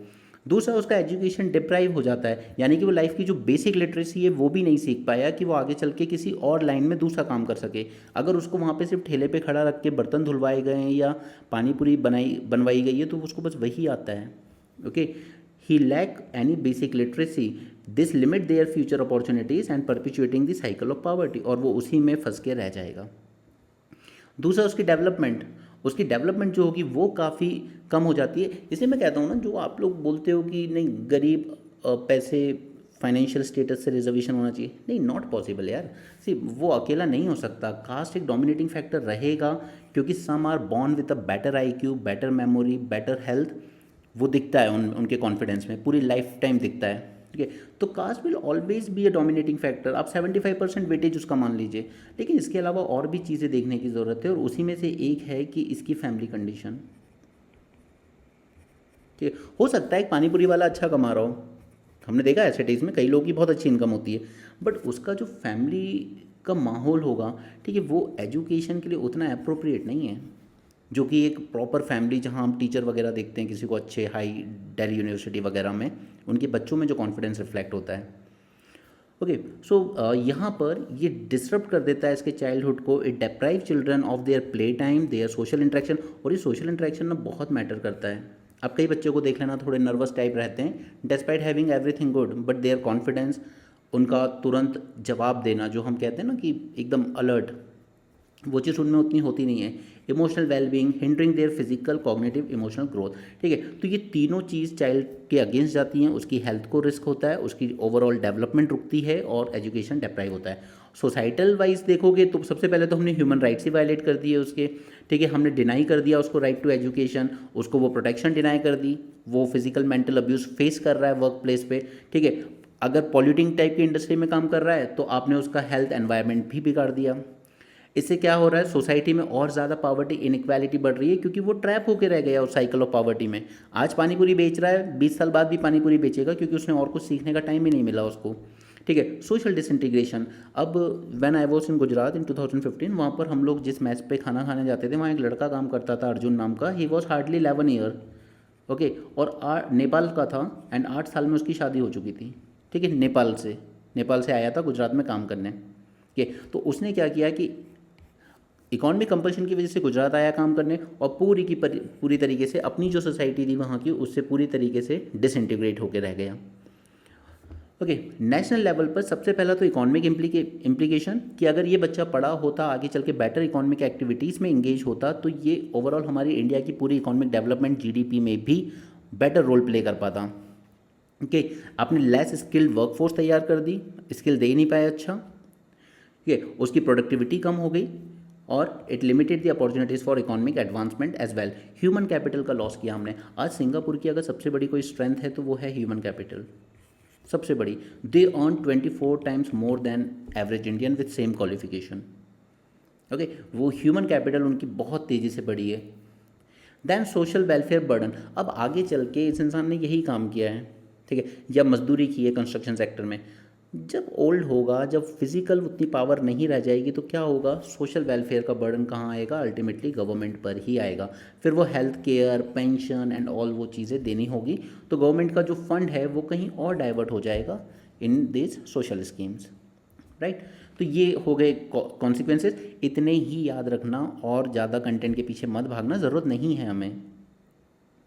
Speaker 1: दूसरा, उसका एजुकेशन डिप्राइव हो जाता है, यानी कि वो लाइफ की जो बेसिक लिटरेसी है वो भी नहीं सीख पाया कि वो आगे चल के किसी और लाइन में दूसरा काम कर सके। अगर उसको वहाँ पे सिर्फ ठेले पे खड़ा रख के बर्तन धुलवाए गए हैं या पानी पूरी बनवाई गई है तो उसको बस वही आता है। Okay, he lack any basic literacy, this limit their future opportunities and perpetuating the cycle of poverty, और वो उसी में फंस के रह जाएगा। दूसरा, उसकी डेवलपमेंट जो होगी वो काफ़ी कम हो जाती है। इसलिए मैं कहता हूँ ना, जो आप लोग बोलते हो कि नहीं गरीब पैसे फाइनेंशियल स्टेटस से रिजर्वेशन होना चाहिए, नहीं, नॉट पॉसिबल यार। सी, वो अकेला नहीं हो सकता, कास्ट एक डोमिनेटिंग फैक्टर रहेगा, क्योंकि some are born with a better IQ, better memory, better health, वो दिखता है उनके कॉन्फिडेंस में, पूरी लाइफ टाइम दिखता है। ठीक है, तो caste will always be a dominating factor. आप 75% वेटेज उसका मान लीजिए, लेकिन इसके अलावा और भी चीज़ें देखने की ज़रूरत है, और उसी में से एक है कि इसकी फैमिली कंडीशन। ठीक है, हो सकता है एक पानीपुरी वाला अच्छा कमा रहा हो, हमने देखा है सिटीज़ में कई लोगों की बहुत अच्छी इनकम होती है, बट उसका जो फैमिली का माहौल होगा, ठीक है, वो एजुकेशन के लिए उतना अप्रोप्रिएट नहीं है, जो कि एक प्रॉपर फैमिली जहाँ हम टीचर वगैरह देखते हैं किसी को अच्छे हाई दिल्ली यूनिवर्सिटी वगैरह में, उनके बच्चों में जो कॉन्फिडेंस रिफ्लेक्ट होता है। ओके, सो यहाँ पर ये डिसरप्ट कर देता है इसके चाइल्डहुड को। It deprive children of their play time, their social interaction, और ये सोशल इंटरेक्शन ना बहुत मैटर करता है। आप कई बच्चों को देख लेना, थोड़े नर्वस टाइप रहते हैं, despite having everything good, but there confidence, उनका तुरंत जवाब देना, जो हम कहते हैं ना कि एकदम अलर्ट, वो चीज़ उनमें उतनी होती नहीं है। Emotional wellbeing, hindering their physical, cognitive, emotional growth. ठीक है, तो ये तीनों चीज़ चाइल्ड के अगेंस्ट जाती हैं, उसकी हेल्थ को रिस्क होता है, उसकी ओवरऑल डेवलपमेंट रुकती है, और एजुकेशन डिप्राइव होता है। सोसाइटल वाइज देखोगे तो सबसे पहले तो हमने ह्यूमन राइट्स ही वायलेट कर दिए उसके। ठीक है, हमने डिनाई कर दिया उसको राइट टू एजुकेशन, उसको वो प्रोटेक्शन डिनाई कर दी, वो फिजिकल मेंटल अब्यूज़ फेस कर रहा है वर्क प्लेस पे। ठीक है, अगर पॉल्यूटिंग टाइप की इंडस्ट्री में काम कर रहा है तो आपने उसका हेल्थ एनवायरनमेंट भी बिगाड़ दिया। इससे क्या हो रहा है, सोसाइटी में और ज़्यादा पावर्टी, इनइक्वालिटी बढ़ रही है, क्योंकि वो ट्रैप होकर रह गया उस साइकिल ऑफ पावर्टी में। आज पानीपुरी बेच रहा है, 20 साल बाद भी पानीपुरी बेचेगा, क्योंकि उसने और कुछ सीखने का टाइम ही नहीं मिला उसको। ठीक है, सोशल डिसइंटीग्रेशन। अब when I was in Gujarat in 2015, वहाँ पर हम लोग जिस मैच पे खाना खाने जाते थे, वहाँ एक लड़का काम करता था अर्जुन नाम का, he was hardly 11 year. Okay, और नेपाल का था, एंड 8 साल में उसकी शादी हो चुकी थी। ठीक है, नेपाल से आया था गुजरात में काम करने के। तो उसने क्या किया कि इकॉनमिक कंपल्शन की वजह से गुजरात आया काम करने, और पूरी तरीके से अपनी जो सोसाइटी थी वहाँ की, उससे पूरी तरीके से डिसइंटीग्रेट होकर रह गया। ओके, नेशनल लेवल पर सबसे पहला तो इकॉनमिक इम्प्लीकेशन, कि अगर ये बच्चा पढ़ा होता, आगे चल के बेटर इकॉनमिक एक्टिविटीज़ में इंगेज होता, तो ये ओवरऑल हमारी इंडिया की पूरी इकॉनमिक डेवलपमेंट, GDP में भी बेटर रोल प्ले कर पाता। ओके, आपने लेस स्किल्ड वर्कफोर्स तैयार कर दी, स्किल दे ही नहीं पाए अच्छा। ठीक है, उसकी प्रोडक्टिविटी कम हो गई, और it limited the opportunities for economic advancement as well. Human capital का लॉस किया हमने। आज सिंगापुर की अगर सबसे बड़ी कोई स्ट्रेंथ है तो वो है ह्यूमन कैपिटल, सबसे बड़ी। They earn 24 times more than average Indian with same qualification. Okay, वो ह्यूमन कैपिटल उनकी बहुत तेज़ी से बढ़ी है। Then social welfare burden. अब आगे चल के इस इंसान ने यही काम किया है, ठीक है, या मजदूरी की है कंस्ट्रक्शन सेक्टर में। जब ओल्ड होगा, जब फिजिकल उतनी पावर नहीं रह जाएगी, तो क्या होगा, सोशल वेलफेयर का बर्डन कहाँ आएगा, अल्टीमेटली गवर्नमेंट पर ही आएगा। फिर वो health care, pension and all वो चीज़ें देनी होगी, तो गवर्नमेंट का जो फंड है वो कहीं और डाइवर्ट हो जाएगा, in this social schemes, right. तो ये हो गए कॉन्सिक्वेंसेस, इतने ही याद रखना और ज़्यादा कंटेंट के पीछे मत भागना, ज़रूरत नहीं है हमें,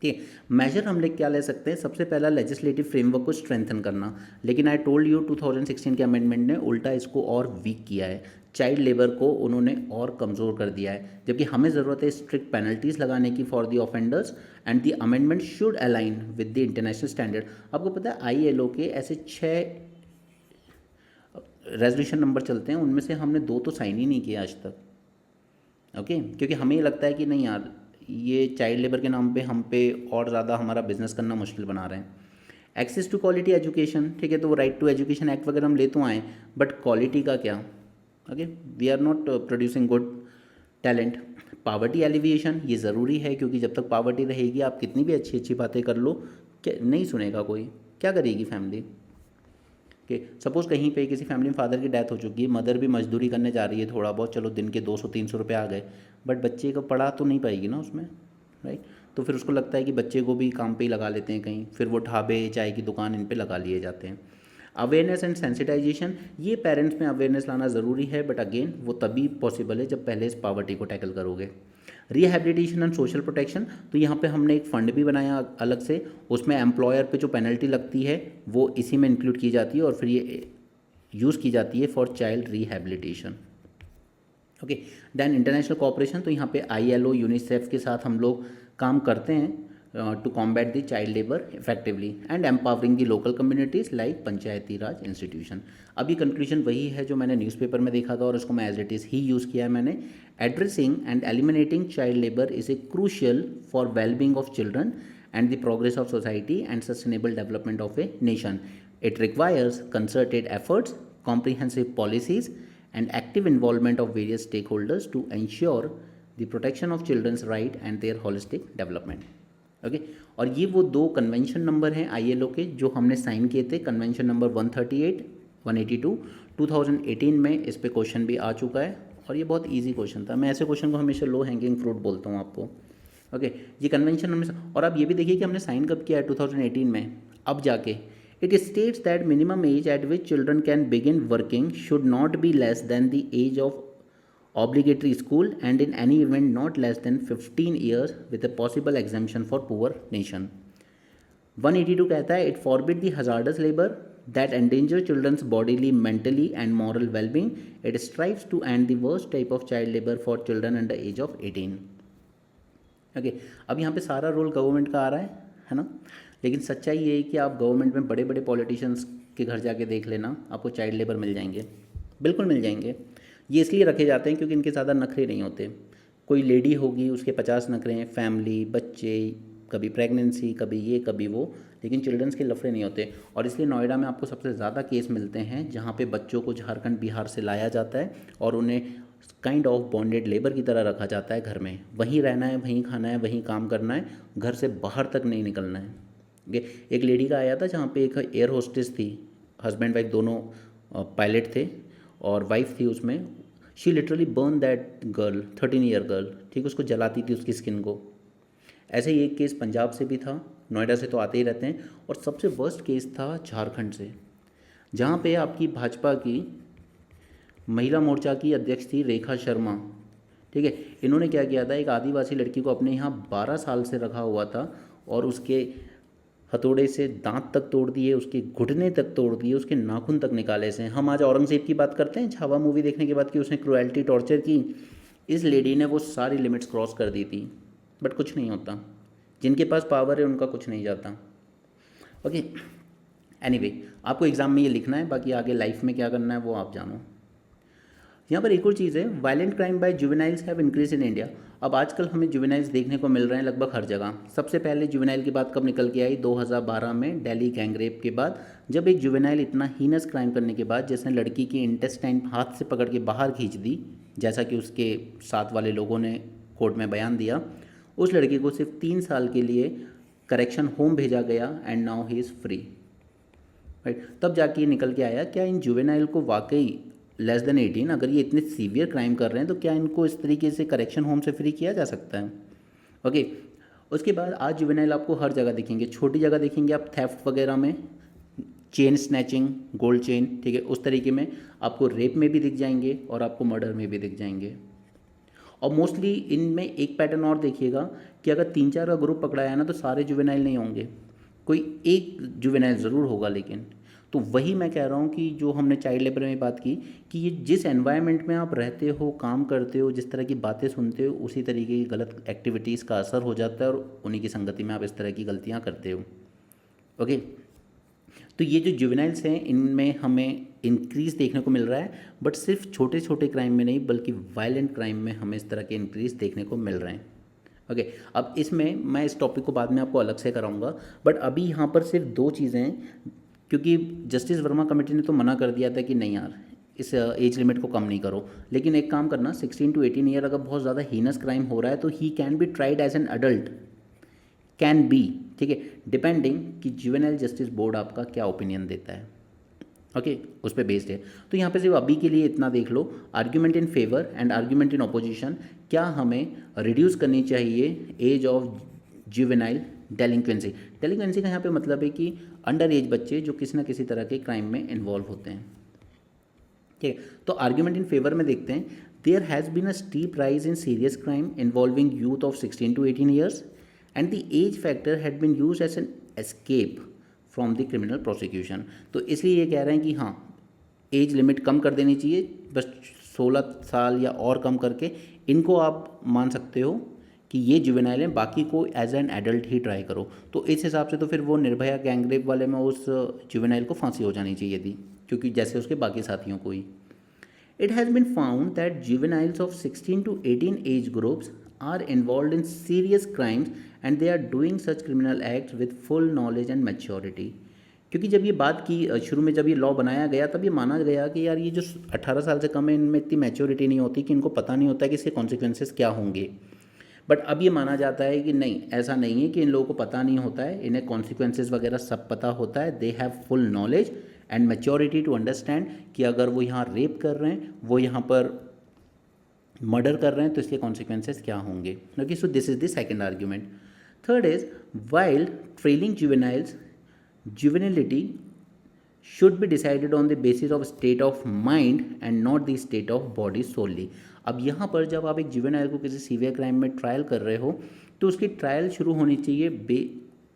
Speaker 1: ठीक है। मेजर हम लोग क्या ले सकते हैं, सबसे पहला लेजिस्लेटिव फ्रेमवर्क को स्ट्रेंथन करना, लेकिन आई टोल्ड यू 2016 के अमेंडमेंट ने उल्टा इसको और वीक किया है, चाइल्ड लेबर को उन्होंने और कमज़ोर कर दिया है, जबकि हमें ज़रूरत है स्ट्रिक्ट पेनल्टीज़ लगाने की for the offenders and the amendment should align with the international standard. आपको पता है ILO के ऐसे 6 रेजोल्यूशन नंबर चलते हैं, उनमें से हमने 2 तो साइन ही नहीं किया आज तक, ओके, क्योंकि हमें ये लगता है कि नहीं यार, ये चाइल्ड लेबर के नाम पे हम पे और ज़्यादा हमारा बिजनेस करना मुश्किल बना रहे हैं। एक्सेस टू क्वालिटी एजुकेशन, ठीक है, तो वो राइट टू एजुकेशन एक्ट वगैरह हम ले तो आए, बट क्वालिटी का क्या, okay, we are not producing good talent. Poverty alleviation, ये ज़रूरी है, क्योंकि जब तक पावर्टी रहेगी आप कितनी भी अच्छी अच्छी बातें कर लो, क्या नहीं सुनेगा कोई, क्या करेगी फैमिली कि सपोज़ कहीं पे किसी फैमिली में फादर की डेथ हो चुकी है, मदर भी मजदूरी करने जा रही है थोड़ा बहुत, चलो दिन के 200-300 रुपये आ गए, बट बच्चे को पढ़ा तो नहीं पाएगी ना उसमें, राइट। तो फिर उसको लगता है कि बच्चे को भी काम पे ही लगा लेते हैं कहीं, फिर वो ढाबे चाय की दुकान इन पे लगा लिए जाते हैं। अवेयरनेस एंड सेंसिटाइजेशन, ये पेरेंट्स में अवेयरनेस लाना ज़रूरी है, बट अगेन वो तभी पॉसिबल है जब पहले इस पावर्टी को टैकल करोगे। रिहैबिलिटेशन एंड सोशल प्रोटेक्शन, तो यहाँ पे हमने एक फ़ंड भी बनाया अलग से, उसमें एम्प्लॉयर पे जो पेनल्टी लगती है वो इसी में इंक्लूड की जाती है, और फिर ये यूज़ की जाती है for child rehabilitation, okay. Then international cooperation, तो यहाँ पे ILO यूनिसेफ के साथ हम लोग काम करते हैं to combat the child labour effectively and empowering the local communities like Panchayati Raj institution. अभी कंक्लूजन वही है जो मैंने न्यूज़पेपर में देखा था और उसको मैं एज इट इज़ ही यूज़ किया है मैंने। Addressing and eliminating child labour is a crucial for wellbeing of children and the progress of society and sustainable development of a nation. It requires concerted efforts, comprehensive policies, and active involvement of various stakeholders to ensure the protection of children's right and their holistic development. Okay और ये वो 2 convention number हैं ILO के जो हमने sign किए थे, convention number 138, 182, 2018 में इस पे क्वेश्चन भी आ चुका है, और ये बहुत इजी क्वेश्चन था। मैं ऐसे क्वेश्चन को हमेशा लो हैंगिंग फ्रूट बोलता हूँ आपको, ओके। ये कन्वेंशन नंबर, और आप ये भी देखिए कि हमने साइन कब किया है, 2018 में। अब जाके it states that minimum age at which children can begin working should not be less than the age of obligatory school and in any event not less than 15 years with a possible exemption for poor nation. 182 कहता है it forbid the hazardous labor that endanger children's bodily, mentally and moral well-being. It strives to end the worst type of child labor for children under age of 18. Okay अब यहाँ पे सारा role government का आ रहा है ना, लेकिन सच्चाई ये है कि आप गवर्नमेंट में बड़े बड़े पॉलिटिशियंस के घर जाके देख लेना, आपको चाइल्ड लेबर मिल जाएंगे, बिल्कुल मिल जाएंगे। ये इसलिए रखे जाते हैं क्योंकि इनके ज़्यादा नखरे नहीं होते। कोई लेडी होगी उसके 50 नखरे हैं, फैमिली, बच्चे, कभी प्रेगनेंसी, कभी ये कभी वो, लेकिन चिल्ड्रंस के लफड़े नहीं होते। और इसलिए नोएडा में आपको सबसे ज़्यादा केस मिलते हैं जहाँ पे बच्चों को झारखंड बिहार से लाया जाता है और उन्हें काइंड ऑफ बॉन्डेड लेबर की तरह रखा जाता है घर में, वहीं रहना है, वहीं खाना है, वहीं काम करना है, घर से बाहर तक नहीं निकलना है। ये एक लेडी का आया था जहाँ पे एक एयर होस्टेस थी, हस्बैंड वाइफ दोनों पायलट थे और वाइफ थी उसमें, she literally burn that girl, 13 year girl, ठीक, उसको जलाती थी उसकी स्किन को। ऐसे ही एक केस पंजाब से भी था, नोएडा से तो आते ही रहते हैं, और सबसे वर्स्ट केस था झारखंड से, जहाँ पे आपकी भाजपा की महिला मोर्चा की अध्यक्ष थी रेखा शर्मा, ठीक है। इन्होंने क्या किया था, एक आदिवासी लड़की को अपने यहाँ 12 साल से रखा हुआ था और उसके हथौड़े से दांत तक तोड़ दिए, उसके घुटने तक तोड़ दिए, उसके नाखून तक निकाले से। हम आज औरंगजेब की बात करते हैं छावा मूवी देखने के बाद कि उसने क्रुएल्टी टॉर्चर की, इस लेडी ने वो सारी लिमिट्स क्रॉस कर दी थी, बट कुछ नहीं होता, जिनके पास पावर है उनका कुछ नहीं जाता, ओके। एनीवे आपको एग्ज़ाम में ये लिखना है, बाकी आगे लाइफ में क्या करना है वो आप जानो। यहाँ पर एक और चीज़ है, violent crime by juveniles have increase in India. अब आजकल हमें जुवेनाइल्स देखने को मिल रहे हैं लगभग हर जगह। सबसे पहले जुवेनाइल की बात कब निकल के आई, 2012 में दिल्ली गैंगरेप के बाद, जब एक जुवेनाइल इतना हीनस क्राइम करने के बाद जिसने लड़की की इंटेस्टाइन हाथ से पकड़ के बाहर खींच दी, जैसा कि उसके साथ वाले लोगों ने कोर्ट में बयान दिया, उस लड़की को सिर्फ 3 साल के लिए करेक्शन होम भेजा गया and now he is free, right. तब जाके ये निकल के आया क्या इन जुवेनाइल को वाकई लेस देन 18, अगर ये इतने सीवियर क्राइम कर रहे हैं तो क्या इनको इस तरीके से करेक्शन होम से फ्री किया जा सकता है, ओके। उसके बाद आज जुवेनाइल आपको हर जगह दिखेंगे, छोटी जगह दिखेंगे आप थेफ्ट वगैरह में, चेन स्नैचिंग, गोल्ड चेन, ठीक है, उस तरीके में आपको रेप में भी दिख जाएंगे और आपको मर्डर में भी दिख जाएंगे। और मोस्टली इनमें एक पैटर्न और देखिएगा कि अगर 3-4 का ग्रुप पकड़ाया है ना तो सारे जुवेनाइल नहीं होंगे, कोई एक जुवेनाइल ज़रूर होगा। लेकिन तो वही मैं कह रहा हूँ कि जो हमने चाइल्ड लेबर में बात की कि ये जिस एनवायरनमेंट में आप रहते हो, काम करते हो, जिस तरह की बातें सुनते हो, उसी तरीके की गलत एक्टिविटीज़ का असर हो जाता है और उन्हीं की संगति में आप इस तरह की गलतियाँ करते हो। ओके, तो ये जो जुवेनाइल्स हैं इनमें हमें इंक्रीज़ देखने को मिल रहा है, बट सिर्फ छोटे छोटे क्राइम में नहीं बल्कि वायलेंट क्राइम में हमें इस तरह के इंक्रीज़ देखने को मिल रहे हैं। ओके, अब इसमें मैं इस टॉपिक को बाद में आपको अलग से कराऊंगा, बट अभी यहाँ पर सिर्फ 2 चीज़ें हैं, क्योंकि जस्टिस वर्मा कमेटी ने तो मना कर दिया था कि नहीं यार इस एज लिमिट को कम नहीं करो, लेकिन एक काम करना 16 to 18 ईयर अगर बहुत ज़्यादा हीनस क्राइम हो रहा है तो he can be tried as an adult, can be, ठीक है, डिपेंडिंग कि जुवेनाइल जस्टिस बोर्ड आपका क्या ओपिनियन देता है। ओके, उस पर बेस्ड है। तो यहाँ पे सिर्फ अभी के लिए इतना देख लो, argument in favour and argument in opposition, क्या हमें रिड्यूस करनी चाहिए age of juvenile delinquency. Delinquency का यहाँ पे मतलब है कि अंडर एज बच्चे जो किसी ना किसी तरह के क्राइम में इन्वॉल्व होते हैं। ठीक है, तो आर्ग्यूमेंट इन फेवर में देखते हैं, there has been a steep rise in serious crime involving youth of 16 to 18 years and the age factor had been use as an escape from the criminal prosecution. तो इसलिए ये कह रहे हैं कि हाँ एज लिमिट कम कर देनी चाहिए, बस 16 साल या और कम करके इनको आप मान सकते हो कि ये जुवेनाइल हैं, बाकी को एज एन एडल्ट ही ट्राई करो। तो इस हिसाब से तो फिर वो निर्भया गैंगरेप वाले में उस जुवेनाइल को फांसी हो जानी चाहिए थी, क्योंकि जैसे उसके बाकी साथियों को ही। It has been found that juveniles of 16 to 18 age groups are involved in serious crimes and they are doing such criminal acts with full knowledge and maturity। क्योंकि जब ये बात की शुरू में जब ये लॉ बनाया गया तब ये माना गया कि यार ये जो 18 साल से कम है इनमें इतनी मैच्योरिटी नहीं होती कि इनको पता नहीं होता कि इसके कॉन्सिक्वेंसेस क्या होंगे। बट अब ये माना जाता है कि नहीं, ऐसा नहीं है कि इन लोगों को पता नहीं होता है, इन्हें कॉन्सिक्वेंसेस वगैरह सब पता होता है। They have full knowledge and maturity to understand कि अगर वो यहाँ रेप कर रहे हैं, वो यहाँ पर मर्डर कर रहे हैं तो इसके कॉन्सिक्वेंसेस क्या होंगे। Okay, so this is the second argument. Third is wild trailing juveniles juvenility should be decided on the basis of state of mind and not the state of body solely। अब यहाँ पर जब आप एक juvenile को किसी severe crime में trial कर रहे हो तो उसकी ट्रायल शुरू होनी चाहिए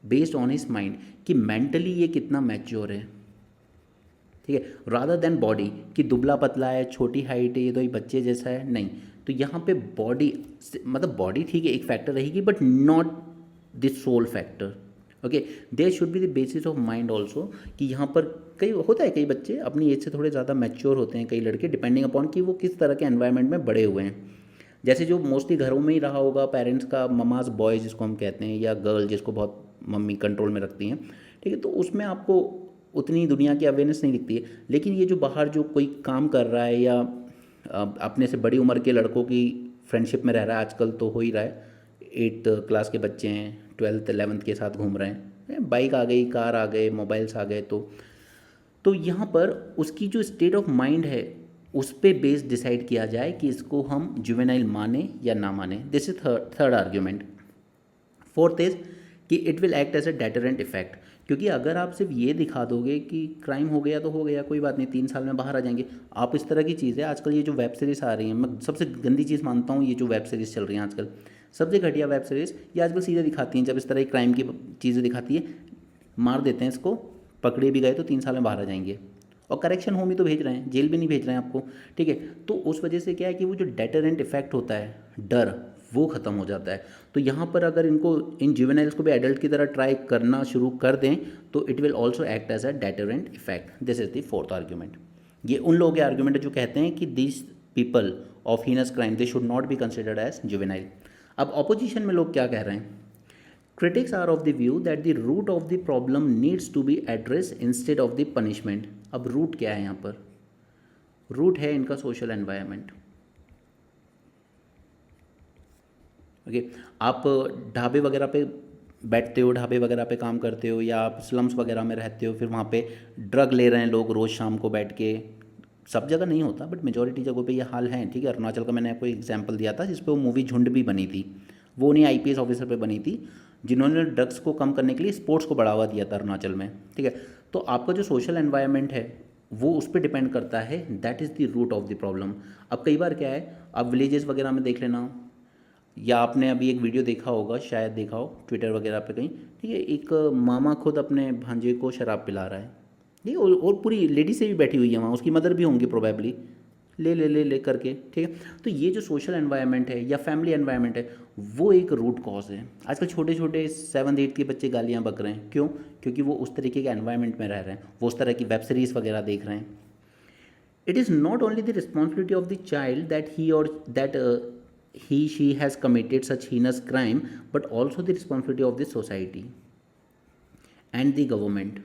Speaker 1: बेस्ड ऑन हिज माइंड कि मेंटली ये कितना मैच्योर है, ठीक है, रादर देन बॉडी कि दुबला पतला है, छोटी हाइट है, ये तो एक बच्चे जैसा है, नहीं। तो यहाँ पे बॉडी मतलब बॉडी ठीक है एक फैक्टर रहेगी but not the sole factor. Okay, there should be the basis of mind also कि यहाँ पर कई होता है, कई बच्चे अपनी एज से थोड़े ज़्यादा मैच्योर होते हैं, कई लड़के डिपेंडिंग अपॉन कि वो किस तरह के एनवायरनमेंट में बड़े हुए हैं। जैसे जो मोस्टली घरों में ही रहा होगा पेरेंट्स का ममाज बॉय जिसको हम कहते हैं, या गर्ल जिसको बहुत मम्मी कंट्रोल में रखती हैं, ठीक है, तो उसमें आपको उतनी दुनिया की अवेयरनेस नहीं दिखती है। लेकिन ये जो बाहर जो कोई काम कर रहा है या अपने से बड़ी उम्र के लड़कों की फ्रेंडशिप में रह रहा है, आजकल तो हो ही रहा है, 8th क्लास के बच्चे हैं 12th 11th के साथ घूम रहे हैं, बाइक आ गई, कार आ गए, मोबाइल्स आ गए, तो यहाँ पर उसकी जो स्टेट ऑफ माइंड है उस पे बेस डिसाइड किया जाए कि इसको हम जुवेनाइल माने या ना माने। This is third argument. Fourth is कि it will act as a deterrent effect, क्योंकि अगर आप सिर्फ ये दिखा दोगे कि क्राइम हो गया तो हो गया, कोई बात नहीं, 3 साल में बाहर आ जाएंगे, आप इस तरह की चीज़ है। आजकल ये जो वेब सीरीज़ आ रही हैं, मैं सबसे गंदी चीज़ मानता हूँ ये जो वेब सीरीज़ चल रही हैं आजकल, सबसे घटिया वेब सीरीज़ ये आजकल सीधे दिखाती हैं। जब इस तरह की क्राइम की चीज़ें दिखाती है, मार देते हैं इसको, पकड़े भी गए तो 3 साल में बाहर आ जाएंगे, और करेक्शन होम ही तो भेज रहे हैं, जेल भी नहीं भेज रहे हैं आपको, ठीक है। तो उस वजह से क्या है कि वो जो डेटरेंट इफेक्ट होता है, डर, वो ख़त्म हो जाता है। तो यहाँ पर अगर इनको इन जुवेनाइल्स को भी एडल्ट की तरह ट्राई करना शुरू कर दें तो it will also act as a deterrent effect. This is the fourth argument. ये उन लोगों के आर्ग्यूमेंट है जो कहते हैं कि this people of heinous crime they should not be considered as juvenile. अब ऑपोजिशन में लोग क्या कह रहे हैं? Critics are of the view that the root of the problem needs to be address instead of the punishment. अब root क्या है यहाँ पर? रूट है इनका सोशल एनवायरनमेंट। ओके, आप ढाबे वगैरह पे बैठते हो, ढाबे वगैरह पे काम करते हो, या आप स्लम्स वगैरह में रहते हो, फिर वहाँ पे ड्रग ले रहे हैं लोग रोज़ शाम को बैठ के। सब जगह नहीं होता बट मेजॉरिटी जगहों पे ये हाल है, ठीक है। अरुणाचल का मैंने आपको एग्जांपल दिया था जिस पे वो मूवी झुंड भी बनी थी, वो उन्हीं आईपीएस ऑफिसर पे बनी थी जिन्होंने ड्रग्स को कम करने के लिए स्पोर्ट्स को बढ़ावा दिया था अरुणाचल में, ठीक है। तो आपका जो सोशल एनवायरनमेंट है वो उस पर डिपेंड करता है, that is the root of the problem. अब कई बार क्या है, आप विलेजेस वगैरह में देख लेना, या आपने अभी एक वीडियो देखा होगा, शायद देखा हो ट्विटर वगैरह पे कहीं, ठीक है, एक मामा खुद अपने भांजे को शराब पिला रहा है, ठीक है, और पूरी लेडी से भी बैठी हुई है वहाँ, उसकी मदर भी होंगी प्रोबेबली, ले ले ले ले करके, ठीक है। तो ये जो सोशल एनवायरनमेंट है या फैमिली एनवायरनमेंट है, वो एक रूट कॉज है। आजकल छोटे छोटे 7th 8th के बच्चे गालियाँ बक रहे हैं, क्यों? क्योंकि वो उस तरीके के एनवायरनमेंट में रह रहे हैं, वो उस तरह की वेब सीरीज़ वगैरह देख रहे हैं। It is not only the responsibility of the child that he she has committed such heinous crime, but also the responsibility of the society and the government,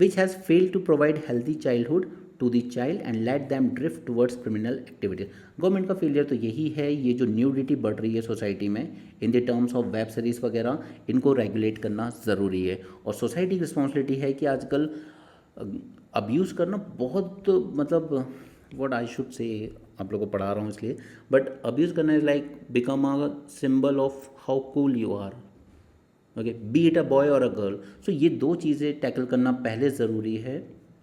Speaker 1: which has failed to provide healthy childhood to the child and let them drift towards criminal activity. Government का failure तो यही है, ये जो nudity बढ़ रही है society में in the terms of web series वगैरह, इनको रेगुलेट करना ज़रूरी है। और सोसाइटी की रिस्पॉन्सिबिलिटी है कि आजकल अब्यूज़ करना बहुत, मतलब व्हाट आई शुड से, आप लोगों को पढ़ा रहा हूँ इसलिए, बट अब्यूज़ करना is like become a symbol of how cool you are, okay, be it a boy or a girl. सो ये दो चीज़ें टैकल करना पहले ज़रूरी है,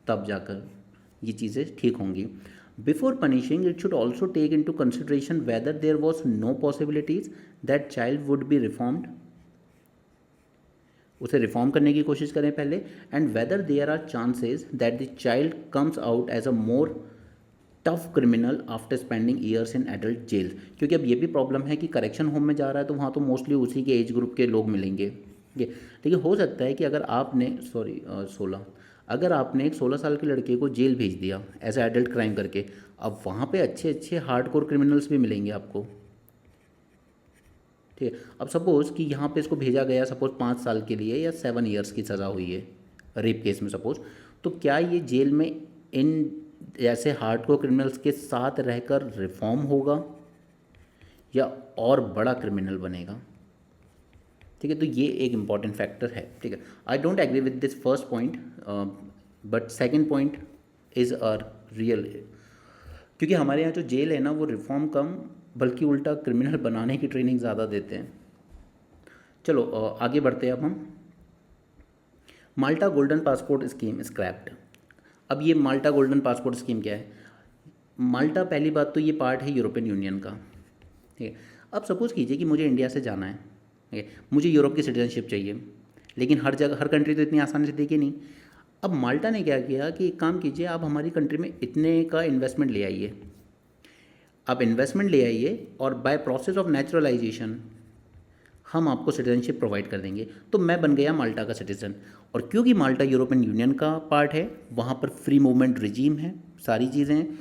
Speaker 1: तब जाकर ये चीज़ें ठीक होंगी। Before punishing it should also take into consideration whether there was no possibilities that child would be reformed, उसे रिफॉर्म करने की कोशिश करें पहले, and whether there are chances that the child comes out as a more tough criminal after spending years in adult jail. क्योंकि अब ये भी प्रॉब्लम है कि करेक्शन होम में जा रहा है तो वहाँ तो मोस्टली उसी के एज ग्रुप के लोग मिलेंगे, ठीक है। लेकिन हो सकता है कि अगर आपने 16, अगर आपने एक 16 साल के लड़के को जेल भेज दिया एज ए एडल्ट क्राइम करके, अब वहाँ पे अच्छे अच्छे हार्डकोर क्रिमिनल्स भी मिलेंगे आपको, ठीक है। अब सपोज़ कि यहाँ पे इसको भेजा गया सपोज़ 5 साल के लिए या 7 ईयर्स की सज़ा हुई है रेप केस में सपोज़, तो क्या ये जेल में इन जैसे हार्डकोर क्रिमिनल्स के साथ रहकर रिफॉर्म होगा या और बड़ा क्रिमिनल बनेगा, ठीक है। तो ये एक इम्पॉर्टेंट फैक्टर है, ठीक है। I don't agree with this first point, but second point is a real, क्योंकि हमारे यहाँ जो जेल है ना वो रिफॉर्म कम बल्कि उल्टा क्रिमिनल बनाने की ट्रेनिंग ज़्यादा देते हैं। चलो आगे बढ़ते हैं अब हम। माल्टा गोल्डन पासपोर्ट स्कीम स्क्रैप्ड। अब ये माल्टा गोल्डन पासपोर्ट स्कीम क्या है? माल्टा पहली बात तो ये पार्ट है यूरोपियन यूनियन का, ठीक है। अब सपोज़ कीजिए कि मुझे इंडिया से जाना है, ठीक है, मुझे यूरोप की सिटीजनशिप चाहिए, लेकिन हर जगह हर कंट्री तो इतनी आसानी से देगी नहीं। अब माल्टा ने क्या किया कि एक काम कीजिए, आप हमारी कंट्री में इतने का इन्वेस्टमेंट ले आइए, आप इन्वेस्टमेंट ले आइए और बाय प्रोसेस ऑफ नेचुरलाइजेशन हम आपको सिटीजनशिप प्रोवाइड कर देंगे। तो मैं बन गया माल्टा का सिटीज़न, और क्योंकि माल्टा यूरोपियन यूनियन का पार्ट है, वहाँ पर फ्री मूवमेंट रिजीम है, सारी चीज़ें हैं,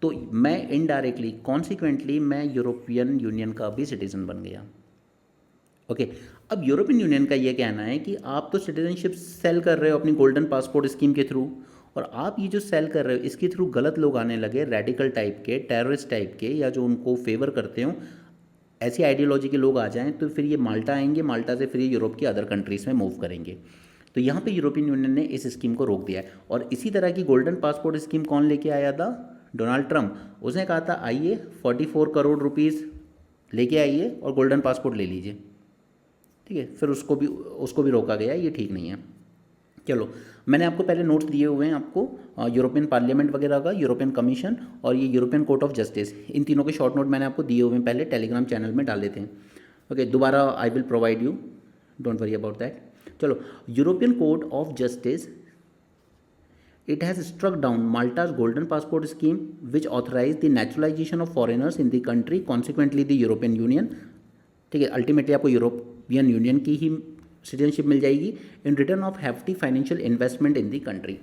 Speaker 1: तो मैं इनडायरेक्टली कॉन्सिक्वेंटली मैं यूरोपियन यूनियन का भी सिटीज़न बन गया, ओके। अब यूरोपियन यूनियन का ये कहना है कि आप तो सिटीजनशिप सेल कर रहे हो अपनी गोल्डन पासपोर्ट स्कीम के थ्रू, और आप ये जो सेल कर रहे हो इसके थ्रू गलत लोग आने लगे, रेडिकल टाइप के, टेररिस्ट टाइप के, या जो उनको फेवर करते हो, ऐसी आइडियोलॉजी के लोग आ जाएं, तो फिर ये माल्टा आएंगे, माल्टा से फिर ये यूरोप की अदर कंट्रीज़ में मूव करेंगे। तो यहाँ पे यूरोपियन यूनियन ने इस स्कीम को रोक दिया है। और इसी तरह की गोल्डन पासपोर्ट स्कीम कौन लेके आया था? Donald Trump. उसने कहा था आइए 44 करोड़ रुपीज़ लेके आइए और गोल्डन पासपोर्ट ले लीजिए, ठीक है। फिर उसको भी रोका गया, ये ठीक नहीं है। चलो, मैंने आपको पहले नोट्स दिए हुए हैं आपको, यूरोपियन पार्लियामेंट वगैरह का, यूरोपियन कमीशन और ये यूरोपियन कोर्ट ऑफ जस्टिस, इन तीनों के शॉर्ट नोट मैंने आपको दिए हुए हैं, पहले टेलीग्राम चैनल में डाले थे, ओके। दोबारा I will provide you, don't worry about that. चलो, European court of justice, it has struck down Malta's golden passport scheme which authorized the naturalization of foreigners in the country, consequently the European Union, ठीक है, ultimately आपको European union की ही citizenship मिल जाएगी in return of hefty financial investment in the country.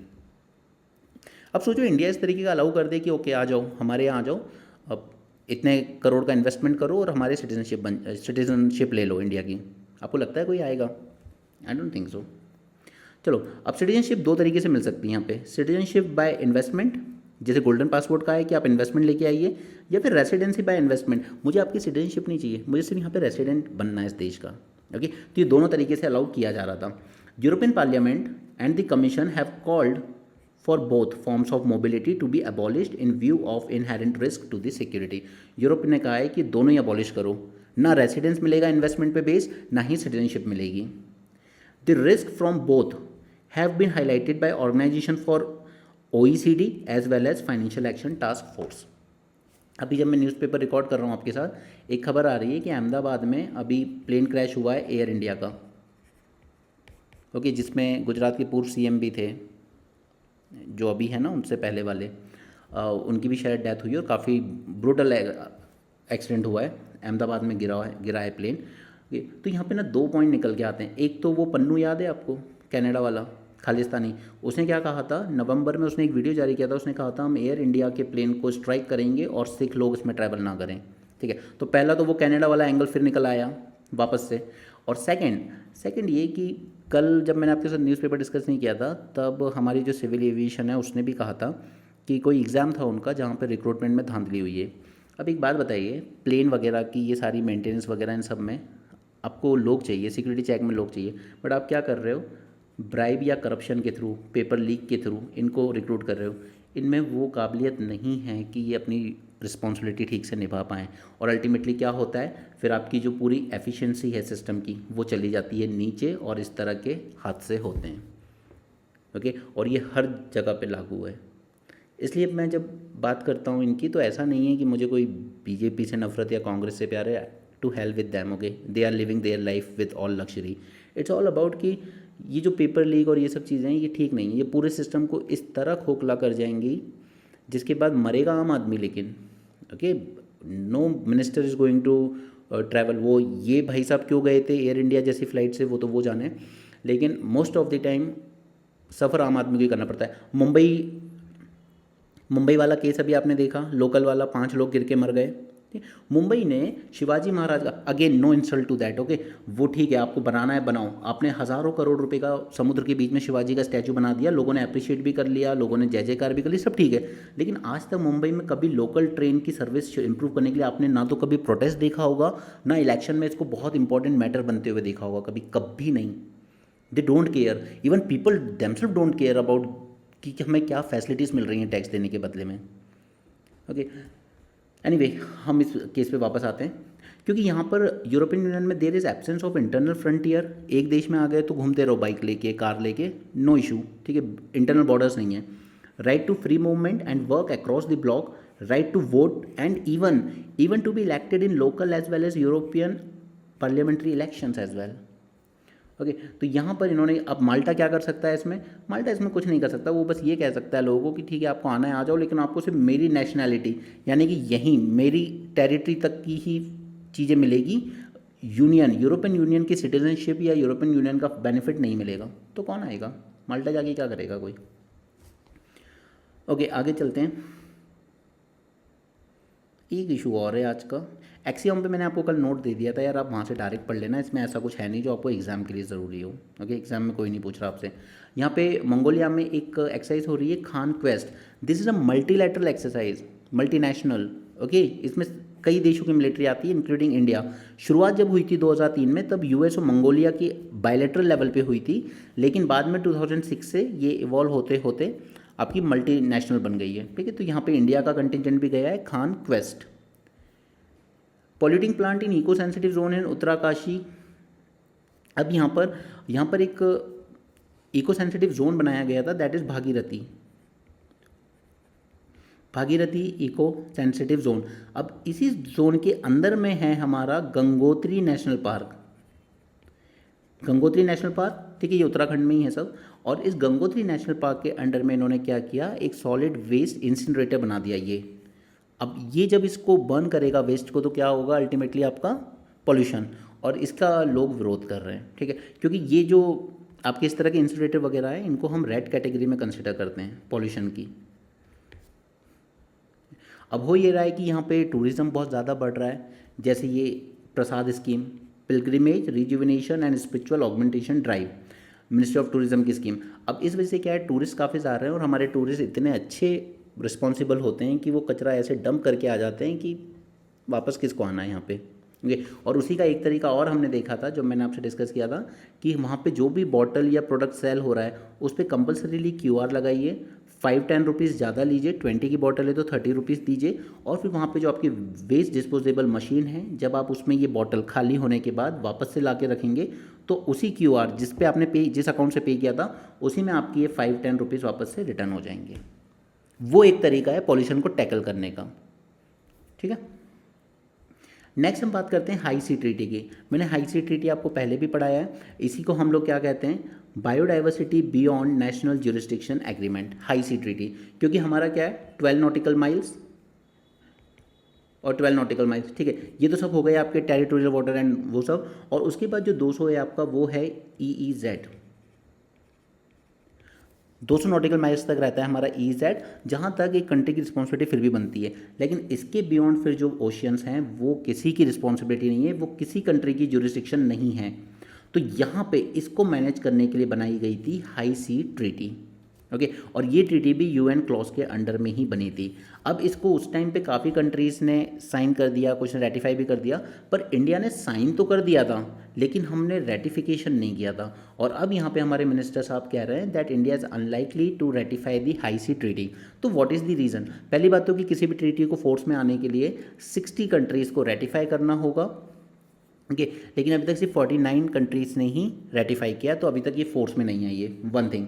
Speaker 1: अब सोचो India इस तरीके का अलाउ कर दे कि ओके आ जाओ, हमारे यहाँ आ जाओ, अब इतने करोड़ का इन्वेस्टमेंट करो और हमारे सिटीजनशिप ले लो इंडिया की। आपको लगता है कोई आएगा? I don't think so. चलो, अब सिटीजनशिप दो तरीके से मिल सकती है यहाँ पे, सिटीजनशिप बाय इन्वेस्टमेंट, जैसे गोल्डन पासपोर्ट का है कि आप इन्वेस्टमेंट लेके आइए, या फिर रेसिडेंसी बाय इन्वेस्टमेंट, मुझे आपकी सिटीजनशिप नहीं चाहिए, मुझे सिर्फ यहाँ पे रेसिडेंट बनना है इस देश का, ओके। तो ये दोनों तरीके से अलाउ किया जा रहा था। European Parliament and the Commission have called for both forms of mobility to be abolished in view of inherent risk to the security. Europe ने कहा है कि दोनों ही अबॉलिश करो, ना रेसिडेंस मिलेगा इन्वेस्टमेंट पे बेस, ना ही सिटीजनशिप मिलेगी। The risk from both have been highlighted by Organization for OECD as well as Financial Action Task Force। अभी जब मैं न्यूज़पेपर रिकॉर्ड कर रहा हूँ आपके साथ, एक खबर आ रही है कि अहमदाबाद में अभी प्लेन क्रैश हुआ है एयर इंडिया का, ओके, जिसमें गुजरात के पूर्व सीएम भी थे, जो अभी है ना उनसे पहले वाले, उनकी भी शायद डेथ हुई है और काफ़ी ब्रूटल एक्सीडेंट हुआ है, अहमदाबाद में गिरा है प्लेन। तो यहाँ पे ना 2 पॉइंट निकल के आते हैं। एक तो वो पन्नू याद है आपको, कनाडा वाला खालिस्तानी, उसने क्या कहा था, नवंबर में उसने एक वीडियो जारी किया था, उसने कहा था हम एयर इंडिया के प्लेन को स्ट्राइक करेंगे और सिख लोग इसमें ट्रैवल ना करें, ठीक है। तो पहला तो वो कनाडा वाला एंगल फिर निकल आया वापस से, और सेकंड ये कि कल जब मैंने आपके साथ न्यूज़पेपर डिस्कस नहीं किया था, तब हमारी जो सिविल एविएशन है उसने भी कहा था कि कोई एग्ज़ाम था उनका जहाँ पर रिक्रूटमेंट में धांधली हुई है। अब एक बात बताइए, प्लेन वगैरह की ये सारी मेंटेनेंस वगैरह इन सब में आपको लोग चाहिए, सिक्योरिटी चेक में लोग चाहिए, बट आप क्या कर रहे हो, ब्राइब या करप्शन के थ्रू, पेपर लीक के थ्रू इनको रिक्रूट कर रहे हो। इनमें वो काबिलियत नहीं है कि ये अपनी रिस्पॉन्सिबिलिटी ठीक से निभा पाएँ, और अल्टीमेटली क्या होता है, फिर आपकी जो पूरी एफिशिएंसी है सिस्टम की वो चली जाती है नीचे, और इस तरह के हादसे होते हैं, ओके। और ये हर जगह पे लागू है। इसलिए मैं जब बात करता हूँ इनकी, तो ऐसा नहीं है कि मुझे कोई बीजेपी से नफरत या कांग्रेस से प्यार है, to hell with them, okay, they are living their life with all luxury. It's all about कि ये जो पेपर लीक और ये सब चीज़ें हैं ये ठीक नहीं है, ये पूरे सिस्टम को इस तरह खोखला कर जाएंगी जिसके बाद मरेगा आम आदमी, लेकिन okay, no minister is going to travel. वो ये भाई साहब क्यों गए थे एयर इंडिया जैसी फ़्लाइट से, वो तो वो जाने, लेकिन मोस्ट ऑफ द टाइम सफ़र आम आदमी को ही करना पड़ता है। मुंबई वाला केस अभी आपने देखा, लोकल वाला 5 लोग गिर के मर गए। मुंबई ने शिवाजी महाराज का, again no insult to that, okay, वो ठीक है, आपको बनाना है बनाओ, आपने हज़ारों करोड़ रुपए का समुद्र के बीच में शिवाजी का स्टैचू बना दिया, लोगों ने अप्रिशिएट भी कर लिया, लोगों ने जय जयकार भी कर ली, सब ठीक है। लेकिन आज तक मुंबई में कभी लोकल ट्रेन की सर्विस इंप्रूव करने के लिए आपने ना तो कभी प्रोटेस्ट देखा होगा, ना इलेक्शन में इसको बहुत इंपॉर्टेंट मैटर बनते हुए देखा होगा, कभी नहीं। They don't care, even people themselves don't care about कि हमें क्या फैसिलिटीज़ मिल रही हैं टैक्स देने के बदले में, ओके। एनीवे, हम इस केस पे वापस आते हैं, क्योंकि यहाँ पर यूरोपियन यूनियन में there is absence of internal frontier. एक देश में आ गए तो घूमते रहो बाइक लेके, कार लेके, नो इशू, ठीक है, इंटरनल बॉर्डर्स नहीं है। Right to free movement and work across the bloc, right to vote and even to be elected in local as well as European parliamentary elections as well, okay. तो यहाँ पर इन्होंने, अब माल्टा क्या कर सकता है इसमें, माल्टा इसमें कुछ नहीं कर सकता, वो बस ये कह सकता है लोगों को कि ठीक है आपको आना है आ जाओ, लेकिन आपको सिर्फ मेरी नेशनैलिटी, यानी कि यहीं मेरी टेरिटरी तक की ही चीज़ें मिलेगी, यूरोपियन यूनियन की सिटीजनशिप या यूरोपियन यूनियन का बेनिफिट नहीं मिलेगा। तो कौन आएगा माल्टा जाके, क्या करेगा कोई, ओके। आगे चलते हैं। एक इशू और है आज का, एक्सियम पे मैंने आपको कल नोट दे दिया था यार, आप वहाँ से डायरेक्ट पढ़ लेना, इसमें ऐसा कुछ है नहीं जो आपको एग्जाम के लिए ज़रूरी हो, ओके। एग्जाम में कोई नहीं पूछ रहा आपसे। यहाँ पे मंगोलिया में एक एक्सरसाइज हो रही है, Khaan quest. This is a multilateral exercise, multinational, okay. इसमें कई देशों की मिलिट्री आती है इंक्लूडिंग इंडिया। शुरुआत जब हुई थी 2003 में, तब यूएस और मंगोलिया की बायलैटरल लेवल पे हुई थी, लेकिन बाद में 2006 से ये इवॉल्व होते होते आपकी मल्टी नेशनल बन गई है, ठीक है। तो यहाँ पे इंडिया का कंटिजेंट भी गया है, Khaan Quest. Polluting plant in eco sensitive zone in Uttarkashi. अब यहाँ पर एक इको सेंसिटिव जोन बनाया गया था, that is Bhagirathi eco sensitive zone. अब इसी जोन के अंदर में है हमारा Gangotri National Park. Gangotri National Park, ठीक है, ये उत्तराखंड में ही है सब। और इस गंगोत्री नेशनल पार्क के अंडर में इन्होंने क्या किया, एक सॉलिड वेस्ट इंसिनरेटर बना दिया ये। अब ये जब इसको बर्न करेगा वेस्ट को, तो क्या होगा अल्टीमेटली आपका पॉल्यूशन, और इसका लोग विरोध कर रहे हैं, ठीक है, क्योंकि ये जो आपके इस तरह के इंसिनरेटर वगैरह है, इनको हम रेड कैटेगरी में कंसिडर करते हैं पॉल्यूशन की। अब हो ये रहा है कि यहाँ पे टूरिज़्म बहुत ज़्यादा बढ़ रहा है, जैसे ये PRASAD scheme, pilgrimage rejuvenation and spiritual augmentation drive, ministry of tourism की स्कीम। अब इस वजह से क्या है, टूरिस्ट काफ़ी आ रहे हैं, और हमारे टूरिस्ट इतने अच्छे रिस्पॉन्सिबल होते हैं कि वो कचरा ऐसे डंप करके आ जाते हैं कि वापस किसको आना है यहाँ पे, और उसी का एक तरीका और हमने देखा था, जो मैंने आपसे डिस्कस किया था, कि वहाँ पे जो भी बॉटल या प्रोडक्ट सेल हो रहा है उस पर कंपल्सरीली QR लगाइए, 5-10 रुपीज़ ज़्यादा लीजिए, 20 की बॉटल है तो 30 रुपीज़ दीजिए, और फिर वहाँ पे जो आपकी वेस्ट डिस्पोजेबल मशीन है, जब आप उसमें ये बॉटल खाली होने के बाद वापस से ला के रखेंगे, तो उसी QR जिस पे आपने पे, जिस अकाउंट से पे किया था, उसी में आपकी ये 5-10 रुपीज़ वापस से रिटर्न हो जाएंगे। वो एक तरीका है पॉल्यूशन को टैकल करने का। ठीक है, नेक्स्ट हम बात करते हैं हाई सी ट्रीटी की। मैंने हाई सी ट्रीटी आपको पहले भी पढ़ाया है। इसी को हम लोग क्या कहते हैं, biodiversity beyond national jurisdiction agreement, high sea treaty. क्योंकि हमारा क्या है, 12 नॉटिकल माइल्स और 12 नॉटिकल माइल्स। ठीक है, ये तो सब हो गए आपके टेरिटोरियल वाटर एंड वो सब। और उसके बाद जो 200 है आपका, वो है EEZ। 200 नॉटिकल माइल्स तक रहता है हमारा EEZ, जहाँ तक एक कंट्री की रिस्पॉन्सिबिलिटी फिर भी बनती है। लेकिन इसके बियॉन्ड फिर जो ओशियंस हैं वो किसी की रिस्पॉन्सिबिलिटी नहीं है, वो किसी कंट्री की ज्यूरिसडिक्शन नहीं है। तो यहाँ पे इसको मैनेज करने के लिए बनाई गई थी हाई सी ट्रीटी। ओके, और ये ट्रीटी भी UN क्लॉज के अंडर में ही बनी थी। अब इसको उस टाइम पे काफ़ी कंट्रीज़ ने साइन कर दिया, कुछ ने रेटिफाई भी कर दिया, पर इंडिया ने साइन तो कर दिया था लेकिन हमने रेटिफिकेशन नहीं किया था। और अब यहाँ पे हमारे मिनिस्टर साहब कह रहे हैं that India is unlikely to ratify the high sea treaty. तो व्हाट इज़ द रीज़न? पहली बात तो कि किसी भी ट्रीटी को फोर्स में आने के लिए 60 कंट्रीज़ को रेटिफाई करना होगा। ओके, लेकिन अभी तक सिर्फ 49 कंट्रीज़ ने ही रेटिफाई किया, तो अभी तक ये फोर्स में नहीं आई है। वन थिंग,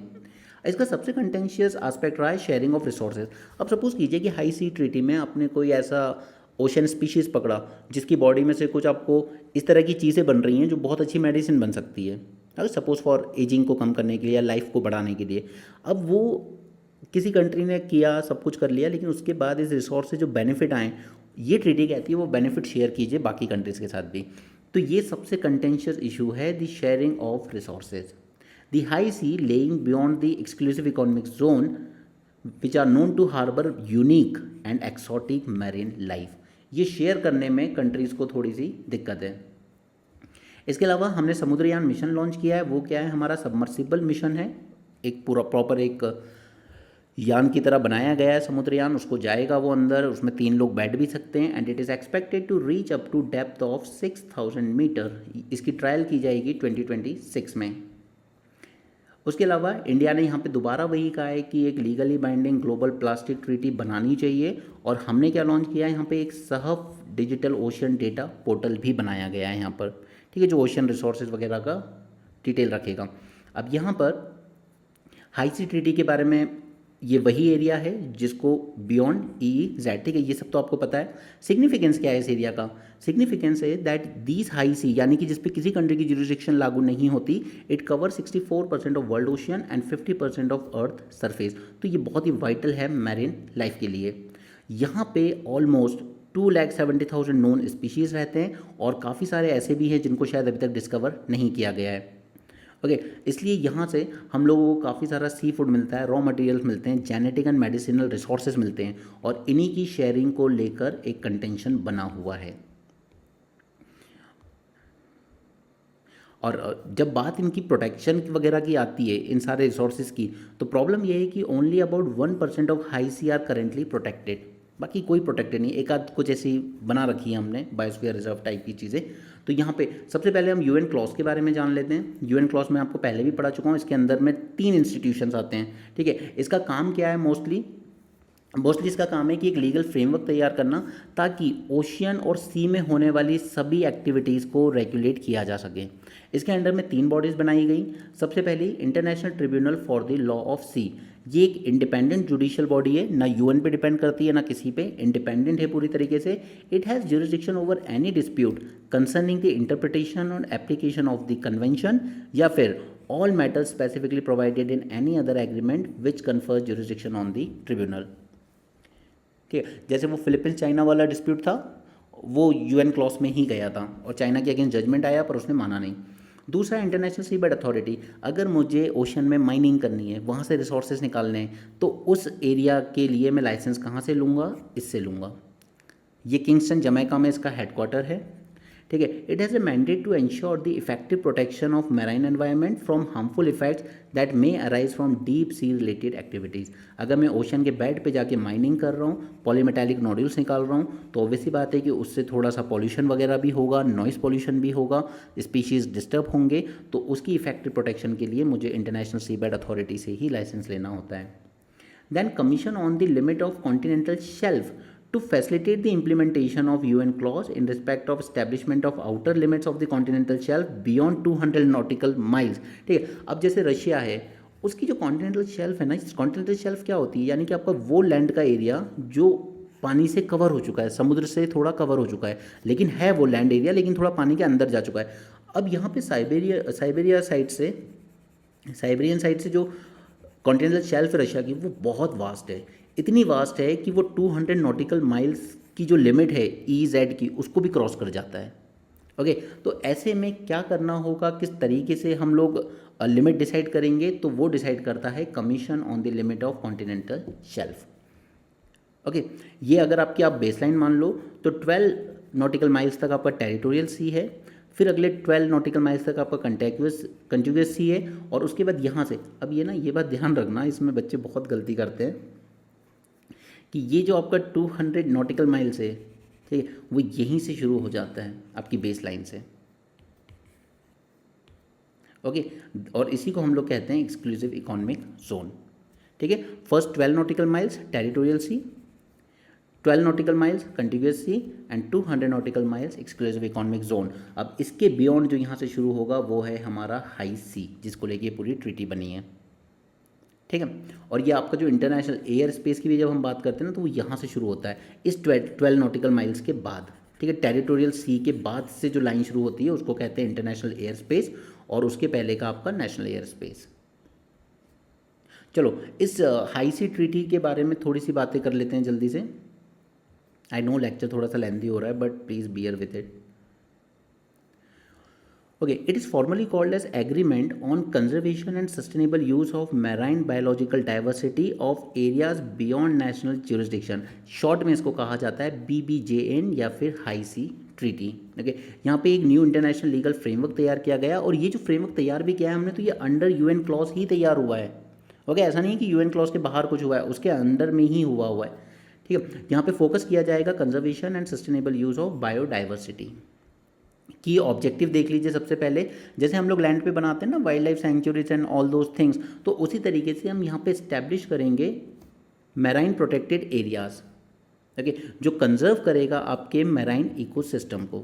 Speaker 1: इसका सबसे कंटेंशियस एस्पेक्ट रहा है शेयरिंग ऑफ रिसोर्सेज। अब सपोज कीजिए कि हाई सी ट्रीटी में आपने कोई ऐसा ओशन स्पीशीज़ पकड़ा जिसकी बॉडी में से कुछ आपको इस तरह की चीज़ें बन रही हैं जो बहुत अच्छी मेडिसिन बन सकती है, अगर सपोज फॉर एजिंग को कम करने के लिए या लाइफ को बढ़ाने के लिए। अब वो किसी कंट्री ने किया, सब कुछ कर लिया, लेकिन उसके बाद इस रिसोर्स से जो बेनिफिट आए, ये ट्रीटी कहती है वो बेनिफिट शेयर कीजिए बाकी कंट्रीज़ के साथ भी। तो ये सबसे कंटेंशियस इशू है, the sharing of resources. The high sea laying beyond the exclusive economic zone which are known to harbor unique and exotic marine life, ये शेयर करने में कंट्रीज़ को थोड़ी सी दिक्कत है। इसके अलावा हमने समुद्रयान मिशन लॉन्च किया है। वो क्या है, हमारा सबमर्सिबल मिशन है, एक पूरा प्रॉपर एक यान की तरह बनाया गया है समुद्रयान। उसको जाएगा वो अंदर, उसमें 3 लोग बैठ भी सकते हैं। And it is expected to reach up to depth of 6000 metre. इसकी ट्रायल की जाएगी 2026 में। उसके अलावा इंडिया ने यहाँ पे दोबारा वही कहा है कि एक legally binding global plastic treaty बनानी चाहिए। और हमने क्या लॉन्च किया है, यहाँ पे एक सहफ डिजिटल ओशन डेटा पोर्टल भी बनाया गया है यहाँ पर। ठीक है, जो ओशन रिसोर्सेज वगैरह का डिटेल रखेगा। अब यहाँ पर हाई सी ट्रीटी के बारे में, ये वही एरिया है जिसको बियॉन्ड EEZ, ठीक है, ये सब तो आपको पता है। सिग्निफिकेंस क्या है इस एरिया का? सिग्निफिकेंस है दैट दीज हाई सी, यानी कि जिस पे किसी कंट्री की जुरिसडिक्शन लागू नहीं होती, it cover 64% of world ocean and 50% of earth surface. तो ये बहुत ही वाइटल है मैरिन लाइफ के लिए। यहाँ पे ऑलमोस्ट 2,70,000 नोन स्पीशीज़ रहते हैं और काफ़ी सारे ऐसे भी हैं जिनको शायद अभी तक डिस्कवर नहीं किया गया है। ओके, इसलिए यहाँ से हम लोगों को काफ़ी सारा सी फूड मिलता है, रॉ मटेरियल्स मिलते हैं, जेनेटिक एंड मेडिसिनल रिसोर्सेज मिलते हैं, और इन्हीं की शेयरिंग को लेकर एक कंटेंशन बना हुआ है। और जब बात इनकी प्रोटेक्शन वगैरह की आती है, इन सारे रिसोर्सेज की, तो प्रॉब्लम ये है कि only about 1% of high sea are currently protected. बाकी कोई प्रोटेक्टेड नहीं, एक आध कुछ ऐसी बना रखी है हमने बायोस्फीयर रिजर्व टाइप की चीज़ें। तो यहाँ पे सबसे पहले हम UN क्लॉज के बारे में जान लेते हैं। UN क्लॉज में आपको पहले भी पढ़ा चुका हूँ। इसके अंदर में 3 इंस्टीट्यूशंस आते हैं। ठीक है, इसका काम क्या है? मोस्टली इसका काम है कि एक लीगल फ्रेमवर्क तैयार करना ताकि ओशियन और सी में होने वाली सभी एक्टिविटीज़ को रेगुलेट किया जा सके। इसके अंडर में 3 बॉडीज़ बनाई गई। सबसे पहली international tribunal for the law of sea. ये एक इंडिपेंडेंट जुडिशियल बॉडी है, ना UN पे डिपेंड करती है ना किसी पे, इंडिपेंडेंट है पूरी तरीके से। It has jurisdiction over any dispute concerning the interpretation और एप्लीकेशन ऑफ द कन्वेंशन, या फिर all matters specifically provided in any other agreement which confers jurisdiction on the tribunal. ठीक है, जैसे वो फिलीपींस चाइना वाला डिस्प्यूट था, वो UN क्लॉज में ही गया था और चाइना के अगेंस्ट जजमेंट आया पर उसने माना नहीं। दूसरा इंटरनेशनल सी बेड अथॉरिटी। अगर मुझे ओशन में माइनिंग करनी है, वहाँ से रिसोर्सेज निकालने हैं, तो उस एरिया के लिए मैं लाइसेंस कहाँ से लूँगा? इससे लूँगा। ये किंगस्टन जमैका में इसका हेडक्वार्टर है। ठीक है, it has a mandate to ensure the effective protection of marine environment from harmful effects that may arise from deep sea related activities. अगर मैं ओशन के बेड पे जाके माइनिंग कर रहा हूँ, पॉलीमेटालिक नोड्यूल्स निकाल रहा हूँ, तो ऑब्वियसली बात है कि उससे थोड़ा सा पॉल्यूशन वगैरह भी होगा, नॉइस पॉल्यूशन भी होगा, स्पीशीज़ डिस्टर्ब होंगे। तो उसकी इफेक्टिव प्रोटेक्शन के लिए मुझे इंटरनेशनल सी बेड अथॉरिटी से ही लाइसेंस लेना होता है। Then Commission on the Limit of Continental Shelf to facilitate the implementation of UN clause in respect of establishment of outer limits of the continental shelf beyond 200 nautical miles। ठीक है, अब जैसे Russia है, उसकी जो कॉन्टिनेंटल शेल्फ है ना, continental shelf क्या होती है, यानी कि आपका वो लैंड का एरिया जो पानी से कवर हो चुका है, समुद्र से थोड़ा कवर हो चुका है, लेकिन है वो लैंड एरिया, लेकिन थोड़ा पानी के अंदर जा चुका है। अब यहाँ पे साइबेरियन साइड से जो कॉन्टिनेंटल शेल्फ है रशिया की, वो बहुत वास्ट है, इतनी वास्ट है कि वो 200 नॉटिकल माइल्स की जो लिमिट है EZ की, उसको भी क्रॉस कर जाता है। ओके, तो ऐसे में क्या करना होगा, किस तरीके से हम लोग लिमिट डिसाइड करेंगे, तो वो डिसाइड करता है commission on the limit of continental shelf. Okay, ये अगर आप बेसलाइन मान लो तो 12 नॉटिकल माइल्स तक आपका टेरिटोरियल सी है, फिर अगले 12 नॉटिकल माइल्स तक आपका कंटिग्यूअस सी है, और उसके बाद यहाँ से, अब ये बात ध्यान रखना, इसमें बच्चे बहुत गलती करते हैं कि ये जो आपका 200 नॉटिकल माइल्स है, ठीक है, वो यहीं से शुरू हो जाता है आपकी बेस लाइन से। ओके, और इसी को हम लोग कहते हैं एक्सक्लूसिव इकोनॉमिक जोन। ठीक है, first 12 nautical miles territorial sea, 12 nautical miles contiguous sea, and 200 nautical miles exclusive economic zone. अब इसके बियॉन्ड जो यहाँ से शुरू होगा वो है हमारा हाई सी, जिसको लेके पूरी ट्रीटी बनी है। ठीक है, और ये आपका जो इंटरनेशनल एयर स्पेस की भी जब हम बात करते हैं ना, तो वो यहाँ से शुरू होता है इस 12 नॉटिकल माइल्स के बाद। ठीक है, टेरिटोरियल सी के बाद से जो लाइन शुरू होती है उसको कहते हैं इंटरनेशनल एयर स्पेस, और उसके पहले का आपका नेशनल एयर स्पेस। चलो, इस हाई सी ट्रीटी के बारे में थोड़ी सी बातें कर लेते हैं जल्दी से। आई नो लेक्चर थोड़ा सा लेंथी हो रहा है, but please beer with it. Okay, it is formally called as Agreement on Conservation and Sustainable Use of Marine Biological Diversity of Areas Beyond National Jurisdiction। Short में इसको कहा जाता है BBJN या फिर हाई सी ट्रीटी। ओके, यहाँ पे एक न्यू इंटरनेशनल लीगल फ्रेमवर्क तैयार किया गया, और ये जो फ्रेमवर्क तैयार भी किया है हमने, तो ये अंडर UN क्लॉज ही तैयार हुआ है। ओके, ऐसा नहीं है कि UN क्लॉज के बाहर कुछ हुआ है, उसके अंदर में ही हुआ है। ठीक है, यहाँ पे फोकस किया जाएगा conservation and sustainable use of biodiversity की। ऑब्जेक्टिव देख लीजिए सबसे पहले, जैसे हम लोग लैंड पे बनाते हैं ना wild life sanctuaries and all those things, तो उसी तरीके से हम यहाँ पे स्टैब्लिश करेंगे मैराइन प्रोटेक्टेड एरियाज। ओके, जो कंजर्व करेगा आपके मैराइन इकोसिस्टम को।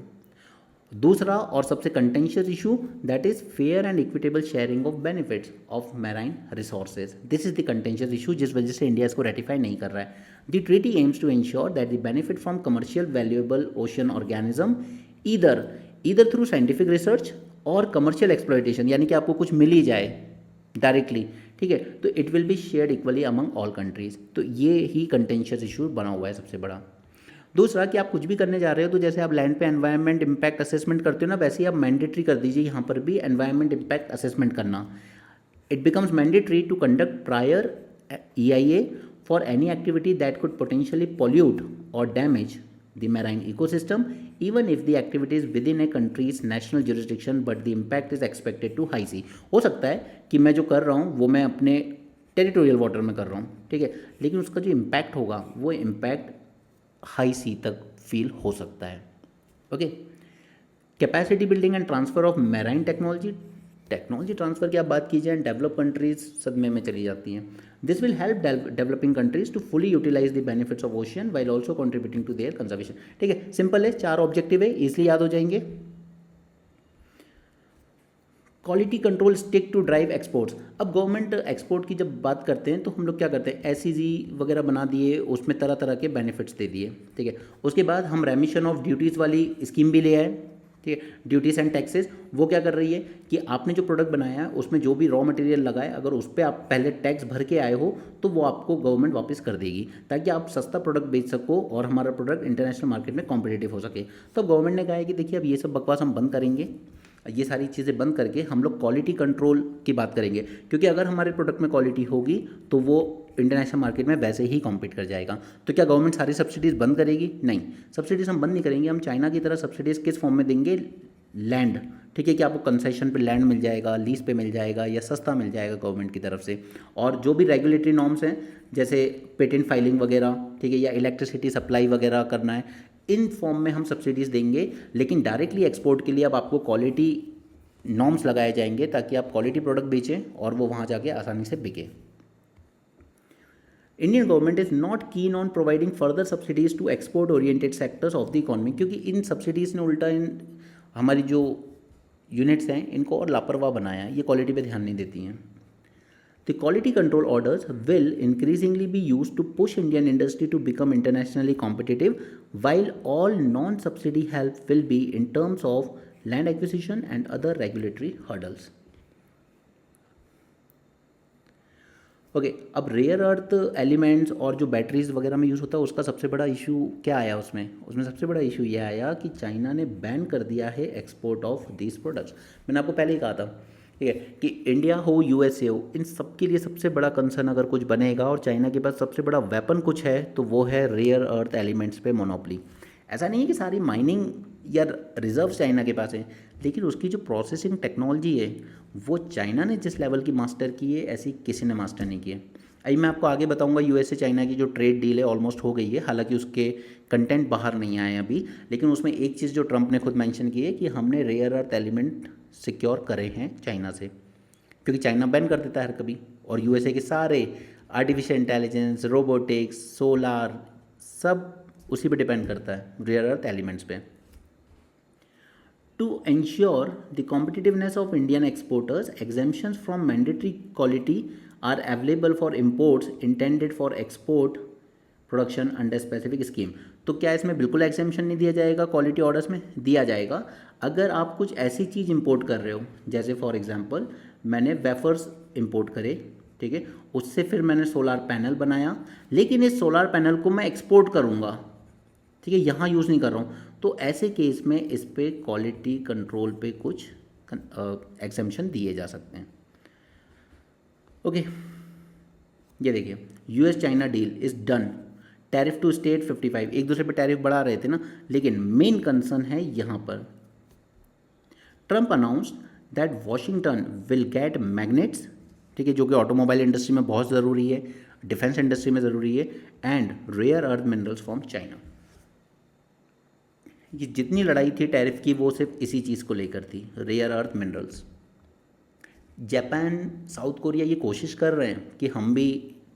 Speaker 1: दूसरा और सबसे contentious issue, that is fair and equitable sharing of benefits of marine resources. This is the contentious issue, जिस वजह से इंडिया इसको रेटिफाई नहीं कर रहा है। The treaty aims to ensure that the benefit from commercial valuable ocean organism either through scientific research or commercial exploitation, यानी कि आपको कुछ मिल ही जाए डायरेक्टली, ठीक है, तो it will be shared equally among all countries. तो ये ही कंटेंशियस इशू बना हुआ है सबसे बड़ा। दूसरा कि आप कुछ भी करने जा रहे हो, तो जैसे आप लैंड पे एनवायरनमेंट इम्पैक्ट असेसमेंट करते हो ना, वैसे ही आप मैंडेटरी कर दीजिए यहाँ पर भी एनवायरनमेंट इम्पैक्ट असेसमेंट करना। It becomes mandatory to conduct prior EIA for any activity that could potentially pollute or damage the marine ecosystem, even if the activity is within a country's national jurisdiction but the impact is expected to high sea। हो सकता है कि मैं जो कर रहा हूँ वो मैं अपने टेरिटोरियल वाटर में कर रहा हूँ, ठीक है, लेकिन उसका जो इम्पैक्ट होगा वो इम्पैक्ट हाई सी तक फील हो सकता है। Okay, capacity building and transfer of marine technology transfer की आप बात कीजिए, डेवलप कंट्रीज सदमे में चली जाती हैं। This will help developing countries to fully utilise the benefits of ocean while also contributing to their conservation. ठीक है, सिंपल है, 4 ऑब्जेक्टिव है, इसलिए याद हो जाएंगे। Quality control stick to drive exports. अब गवर्नमेंट एक्सपोर्ट की जब बात करते हैं तो हम लोग क्या करते हैं, SEZ वगैरह बना दिए, उसमें तरह तरह के बेनिफिट्स दे दिए, ठीक है। उसके बाद हम रेमिशन ऑफ ड्यूटीज़ वाली स्कीम भी ले आए, ठीक है। ड्यूटीज़ एंड टैक्सेस वो क्या कर रही है कि आपने जो प्रोडक्ट बनाया है उसमें जो भी रॉ मटेरियल लगाए, अगर उस पर आप पहले टैक्स भर के आए हो तो वो आपको गवर्नमेंट वापस कर देगी, ताकि आप सस्ता प्रोडक्ट बेच सको और हमारा प्रोडक्ट इंटरनेशनल मार्केट में कॉम्पिटिटिव हो सके। तो गवर्नमेंट ने कहा है कि देखिए अब ये सब बकवास हम बंद करेंगे, ये सारी चीज़ें बंद करके हम लोग क्वालिटी कंट्रोल की बात करेंगे, क्योंकि अगर हमारे प्रोडक्ट में क्वालिटी होगी तो वो इंटरनेशनल मार्केट में वैसे ही कॉम्पीट कर जाएगा। तो क्या गवर्नमेंट सारी सब्सिडीज़ बंद करेगी? नहीं, सब्सिडीज़ हम बंद नहीं करेंगे। हम चाइना की तरह सब्सिडीज़ किस फॉर्म में देंगे? लैंड, ठीक है, कि आपको कंसेशन पे लैंड मिल जाएगा, लीज पे मिल जाएगा या सस्ता मिल जाएगा गवर्नमेंट की तरफ से। और जो भी रेगुलेटरी नॉर्म्स हैं जैसे पेटेंट फाइलिंग वगैरह, ठीक है, या इलेक्ट्रिसिटी सप्लाई वगैरह करना है, इन फॉर्म में हम सब्सिडीज़ देंगे। लेकिन डायरेक्टली एक्सपोर्ट के लिए अब आपको क्वालिटी नॉर्म्स लगाए जाएंगे ताकि आप क्वालिटी प्रोडक्ट बेचें और वो वहाँ जाके आसानी से बिके। Indian government is not keen on providing further subsidies to export oriented sectors of the economy, क्योंकि इन सब्सिडीज़ ने उल्टा इन हमारी जो यूनिट्स हैं इनको और लापरवाह बनाया है, ये क्वालिटी पे ध्यान नहीं देती हैं. The quality control orders will increasingly be used to push Indian industry to become internationally competitive, while all non-subsidy help will be in terms of land acquisition and other regulatory hurdles. Okay अब rare earth elements और जो batteries वगैरह में use होता है उसका सबसे बड़ा इशू क्या आया उसमें सबसे बड़ा इशू ये आया कि चाइना ने बैन कर दिया है एक्सपोर्ट ऑफ दीज प्रोडक्ट्स. मैंने आपको पहले ही कहा था, ठीक है, कि इंडिया हो यूएसए हो, इन सब के लिए सबसे बड़ा कंसर्न अगर कुछ बनेगा और चाइना के पास सबसे बड़ा वेपन कुछ है तो वो है रेयर अर्थ एलिमेंट्स पे मोनोपोली. ऐसा नहीं है कि सारी माइनिंग या रिजर्व चाइना के पास है, लेकिन उसकी जो प्रोसेसिंग टेक्नोलॉजी है वो चाइना ने जिस लेवल की मास्टर की है ऐसी किसी ने मास्टर नहीं की है. अभी मैं आपको आगे बताऊंगा यूएसए चाइना की जो ट्रेड डील है ऑलमोस्ट हो गई है, हालांकि उसके कंटेंट बाहर नहीं आए अभी, लेकिन उसमें एक चीज़ जो ट्रंप ने खुद मेंशन की है कि हमने रेयर अर्थ एलिमेंट सिक्योर करे हैं चाइना से, क्योंकि चाइना बैन कर देता है हर कभी, और यूएसए के सारे आर्टिफिशियल इंटेलिजेंस, रोबोटिक्स, सोलार सब उसी पे डिपेंड करता है, रेयर अर्थ एलिमेंट्स पे. To ensure the competitiveness of Indian exporters, exemptions from mandatory quality are available for imports intended for export production under specific scheme. तो क्या इसमें बिल्कुल एग्जेम्पशन नहीं दिया जाएगा? क्वालिटी ऑर्डर्स में दिया जाएगा अगर आप कुछ ऐसी चीज़ इंपोर्ट कर रहे हो, जैसे फॉर एग्जांपल मैंने वेफर्स इंपोर्ट करे, ठीक है, उससे फिर मैंने सोलार पैनल बनाया, लेकिन इस सोलार पैनल को मैं एक्सपोर्ट करूँगा, ठीक है, यहाँ यूज़ नहीं कर रहा हूँ, तो ऐसे केस में इस पे क्वालिटी कंट्रोल पे कुछ एग्जेम्पशन दिए जा सकते हैं. ओके, ये देखिए, US China deal is done, tariff to state 55, एक दूसरे पे टैरिफ बढ़ा रहे थे ना, लेकिन मेन कंसर्न है यहाँ पर. Trump announced that Washington will get magnets, ठीक है, जो कि ऑटोमोबाइल इंडस्ट्री में बहुत ज़रूरी है, डिफेंस इंडस्ट्री में ज़रूरी है, and rare earth minerals from China. ये जितनी लड़ाई थी टैरिफ की वो सिर्फ इसी चीज़ को लेकर थी, rare earth minerals. Japan, South Korea ये कोशिश कर रहे हैं कि हम भी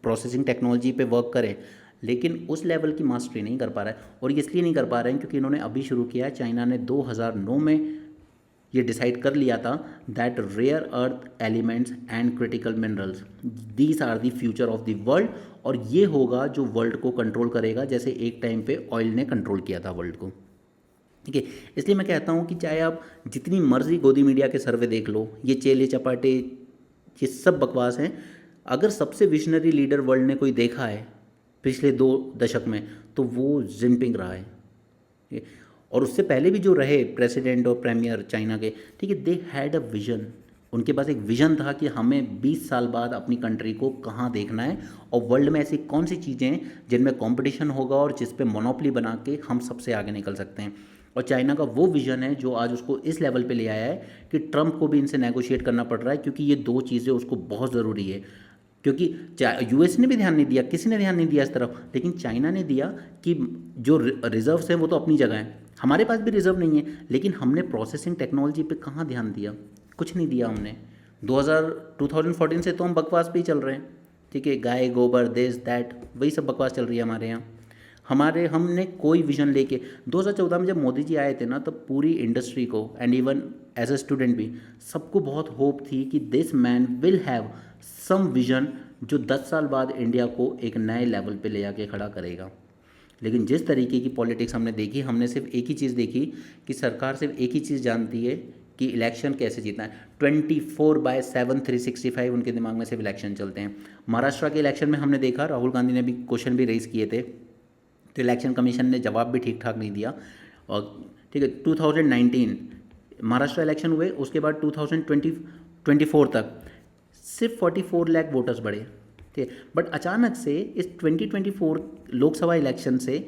Speaker 1: प्रोसेसिंग टेक्नोलॉजी पे वर्क करें, लेकिन उस लेवल की मास्टरी नहीं कर पा रहा है, और ये इसलिए नहीं कर पा रहे हैं क्योंकि इन्होंने अभी शुरू किया. चाइना ने 2009 में ये डिसाइड कर लिया था that rare earth elements and critical minerals these are the future of the world, और ये होगा जो वर्ल्ड को कंट्रोल करेगा, जैसे एक टाइम पे ऑयल ने कंट्रोल किया था वर्ल्ड को, ठीक है. इसलिए मैं कहता हूँ कि चाहे आप जितनी मर्जी गोदी मीडिया के सर्वे देख लो, ये चेले चपाटे ये सब बकवास हैं, अगर सबसे विजनरी लीडर वर्ल्ड ने कोई देखा है पिछले 2 दशक में तो वो जिनपिंग रहा है, ठीक है? और उससे पहले भी जो रहे प्रेसिडेंट और प्रीमियर चाइना के, ठीक है, दे हैड अ विजन, उनके पास एक विजन था कि हमें 20 साल बाद अपनी कंट्री को कहाँ देखना है, और वर्ल्ड में ऐसी कौन सी चीज़ें हैं जिनमें कंपटीशन होगा और जिस पे मोनोपोली बना के हम सबसे आगे निकल सकते हैं. और चाइना का वो विजन है जो आज उसको इस लेवल पे ले आया है कि ट्रंप को भी इनसे नेगोशिएट करना पड़ रहा है, क्योंकि ये 2 चीज़ें उसको बहुत ज़रूरी है. क्योंकि यूएस ने भी ध्यान नहीं दिया, किसी ने ध्यान नहीं दिया इस तरफ, लेकिन चाइना ने दिया कि जो रिजर्व्स हैं वो तो अपनी जगह हैं, हमारे पास भी रिजर्व नहीं है, लेकिन हमने प्रोसेसिंग टेक्नोलॉजी पे कहाँ ध्यान दिया? कुछ नहीं दिया हमने. 2014 से तो हम बकवास पे ही चल रहे हैं, ठीक है, गाय गोबर दिस दैट वही सब बकवास चल रही है हमारे यहाँ. हमने कोई विजन लेके 2014 में जब मोदी जी आए थे ना, तब पूरी इंडस्ट्री को and even as a student भी सबको बहुत होप थी कि this man will have some vision जो 10 साल बाद इंडिया को एक नए लेवल पे ले जाके खड़ा करेगा. लेकिन जिस तरीके की पॉलिटिक्स हमने देखी, हमने सिर्फ एक ही चीज़ देखी कि सरकार सिर्फ एक ही चीज़ जानती है कि इलेक्शन कैसे जीतना है. 24/7 365 उनके दिमाग में सिर्फ इलेक्शन चलते हैं. महाराष्ट्र के इलेक्शन में हमने देखा, राहुल गांधी ने भी क्वेश्चन भी रेज किए थे, तो इलेक्शन कमीशन ने जवाब भी ठीक ठाक नहीं दिया. और ठीक है, 2019 महाराष्ट्र इलेक्शन हुए, उसके बाद 2024 तक सिर्फ 44 लाख वोटर्स बढ़े, ठीक है. बट अचानक से इस 2024 लोकसभा इलेक्शन से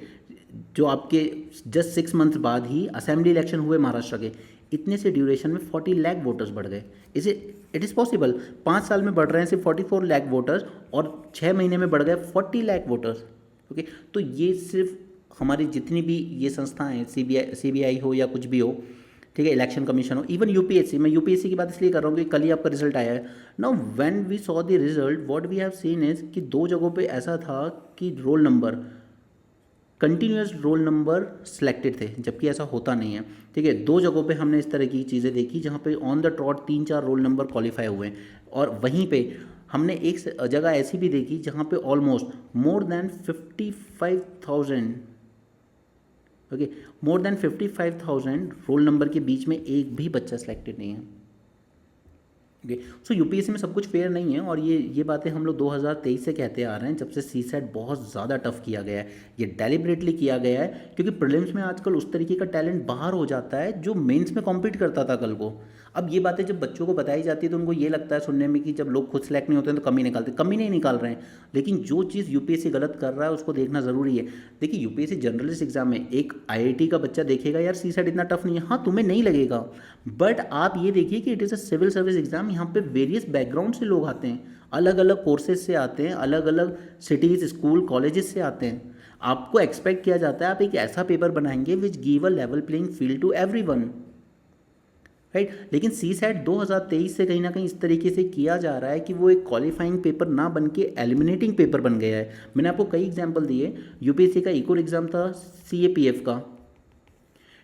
Speaker 1: जो आपके जस्ट 6 मंथ्स बाद ही असेंबली इलेक्शन हुए महाराष्ट्र के, इतने से ड्यूरेशन में 40 लाख वोटर्स बढ़ गए. It is possible. 5 साल में बढ़ रहे हैं सिर्फ 44 लाख वोटर्स, और 6 महीने में बढ़ गए 40 लाख वोटर्स. ओके, तो ये सिर्फ हमारी जितनी भी ये संस्थाएं हैं, सीबीआई हो या कुछ भी हो, ठीक है, इलेक्शन कमीशन हो, इवन यूपीएससी, मैं यूपीएससी की बात इसलिए कर रहा हूँ कि कल ही आपका रिजल्ट आया है। Now when we saw the result what we have seen is कि दो जगहों पे ऐसा था कि roll number, continuous roll number selected थे, जबकि ऐसा होता नहीं है। ठीक है, दो जगहों पे हमने इस तरह की चीज़ें देखी जहाँ पे on the trout 3-4 roll number qualify हुए हैं, और वहीं पे हमने एक जगह ऐसी भी देखी जहाँ पे almost more than 55,000, okay, more than 55,000 roll number के बीच में एक भी बच्चा सिलेक्टेड नहीं है। ओके, सो यूपीएससी में सब कुछ फेयर नहीं है, और ये बातें हम लोग 2023 से कहते आ रहे हैं, जब से सीसेट बहुत ज़्यादा टफ किया गया है। ये डेलिबरेटली किया गया है क्योंकि प्रीलिम्स में आजकल उस तरीके का टैलेंट बाहर हो जाता है जो मेंस में कॉम्पीट करता था कल को। अब ये बातें जब बच्चों को बताई जाती है तो उनको ये लगता है सुनने में कि जब लोग खुद सेलेक्ट नहीं होते हैं तो कमी निकालते, कमी नहीं निकाल रहे हैं, लेकिन जो चीज़ यूपीएससी गलत कर रहा है उसको देखना ज़रूरी है। देखिए, यूपीएससी जनरलिस्ट एग्जाम में एक आईआईटी का बच्चा देखेगा यार सीसेट इतना टफ नहीं है, हाँ तुम्हें नहीं लगेगा, बट आप ये देखिए कि it is a civil service exam, यहाँ पे वेरियस बैकग्राउंड से लोग आते हैं, अलग अलग कोर्सेज से आते हैं, अलग अलग सिटीज़, स्कूल, कॉलेजेस से आते हैं। आपको एक्सपेक्ट किया जाता है आप एक ऐसा पेपर बनाएंगे which give a level playing field to everyone, right. लेकिन सीसेट 2023 से कहीं ना कहीं इस तरीके से किया जा रहा है कि वो एक क्वालिफाइंग पेपर ना बन के एलिमिनेटिंग पेपर बन गया है। मैंने आपको कई एग्जांपल दिए, यूपीएससी का इक्वल एग्जाम था सीएपीएफ का,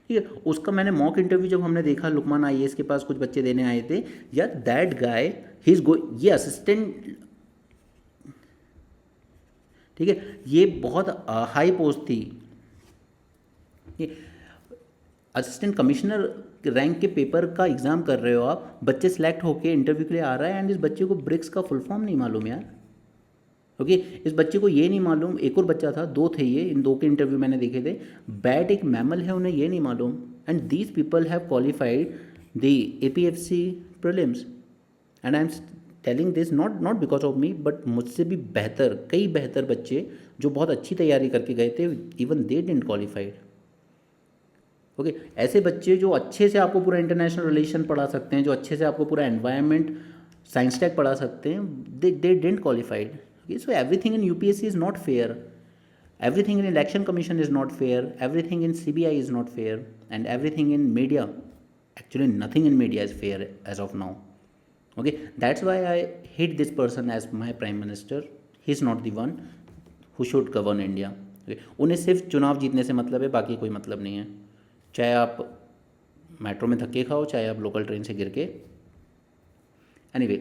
Speaker 1: ठीक है, उसका मैंने मॉक इंटरव्यू जब हमने देखा, लुकमान आईएएस के पास कुछ बच्चे देने आए थे, यार दैट गाय ही इज ये असिस्टेंट, ठीक है, ये बहुत हाई पोस्ट थी, असिस्टेंट कमिश्नर रैंक के पेपर का एग्ज़ाम कर रहे हो आप, बच्चे सेलेक्ट होके इंटरव्यू के लिए आ रहा है, एंड इस बच्चे को ब्रिक्स का फुल फॉर्म नहीं मालूम यार। ओके, इस बच्चे को ये नहीं मालूम, एक और बच्चा था, दो थे ये, इन दो के इंटरव्यू मैंने देखे थे, बैट एक मैमल है उन्हें ये नहीं मालूम, and these people have qualified the APFC prelims, and I am telling this not because of me, but मुझसे भी बेहतर, कई बेहतर बच्चे जो बहुत अच्छी तैयारी करके गए थे, even they didn't qualified. Okay, ऐसे बच्चे जो अच्छे से आपको पूरा इंटरनेशनल रिलेशन पढ़ा सकते हैं, जो अच्छे से आपको पूरा एनवायरनमेंट साइंस टेक पढ़ा सकते हैं, they didn't qualified. Okay, so everything in UPSC is not fair, everything in election commission is not fair, everything in CBI is not fair, and everything in media, actually nothing in media is fair as of now. Okay, that's why I hate this person as my prime minister. He is not the one who should govern India. Okay, उन्हें सिर्फ चुनाव जीतने से मतलब है, बाकी कोई मतलब नहीं है, चाहे आप मेट्रो में धक्के खाओ, चाहे आप लोकल ट्रेन से गिर के। एनीवे,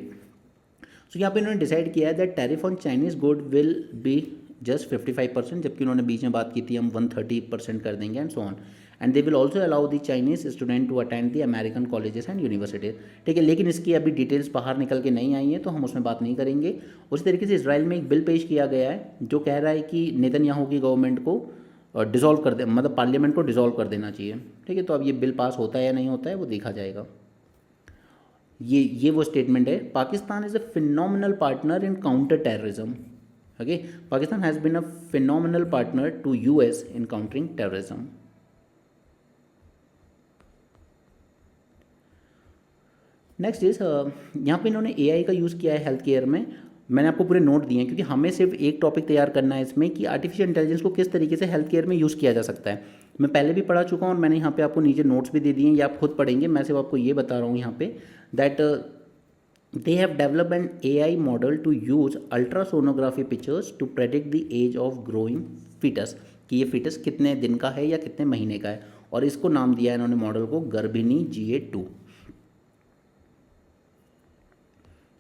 Speaker 1: तो यहाँ पे इन्होंने डिसाइड किया है that tariff on Chinese good will be just 55%, जबकि उन्होंने बीच में बात की थी हम 130% कर देंगे, and so on, and they will also allow the Chinese student to attend the American colleges and universities. ठीक है, लेकिन इसकी अभी डिटेल्स बाहर निकल के नहीं आई हैं तो हम उसमें बात नहीं करेंगे। उसी तरीके से इसराइल में एक बिल पेश किया गया है जो कह रहा है कि नेतन्याहू की गवर्नमेंट को डिसॉल्व कर दे, मतलब पार्लियामेंट को डिसॉल्व कर देना चाहिए। ठीक है, तो अब ये बिल पास होता है या नहीं होता है वो देखा जाएगा। ये वो स्टेटमेंट है, Pakistan is a phenomenal partner in counter terrorism. Okay, Pakistan has been a phenomenal partner to US in countering terrorism. Next is, यहाँ पे इन्होंने एआई का यूज़ किया है हेल्थ केयर में। मैंने आपको पूरे नोट दिए हैं क्योंकि हमें सिर्फ एक टॉपिक तैयार करना है इसमें कि आर्टिफिशियल इंटेलिजेंस को किस तरीके से हेल्थ केयर में यूज़ किया जा सकता है। मैं पहले भी पढ़ा चुका हूँ और मैंने यहाँ पे आपको नीचे नोट्स भी दे दिए हैं, या आप खुद पढ़ेंगे, मैं सिर्फ आपको ये बता रहा हूँ यहाँ पे that they have developed an AI model to use ultrasonography pictures to predict the age of growing fetus, कि ये fetus कितने दिन का है या कितने महीने का है, और इसको नाम दिया है इन्होंने मॉडल को गर्भिणी GA2।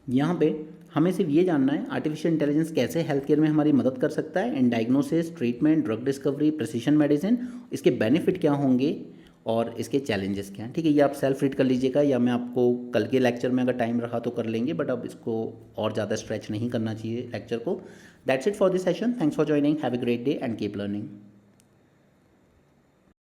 Speaker 1: यहाँ पे हमें सिर्फ ये जानना है आर्टिफिशियल इंटेलिजेंस कैसे हेल्थ केयर में हमारी मदद कर सकता है in diagnosis, treatment, drug discovery, precision medicine, इसके बेनिफिट क्या होंगे और इसके चैलेंजेस क्या हैं। ठीक है, ये आप सेल्फ रीड कर लीजिएगा, या मैं आपको कल के लेक्चर में अगर टाइम रहा तो कर लेंगे, बट अब इसको और ज़्यादा स्ट्रेच नहीं करना चाहिए लेक्चर को। That's it for this session, thanks for joining, have a great day and keep learning.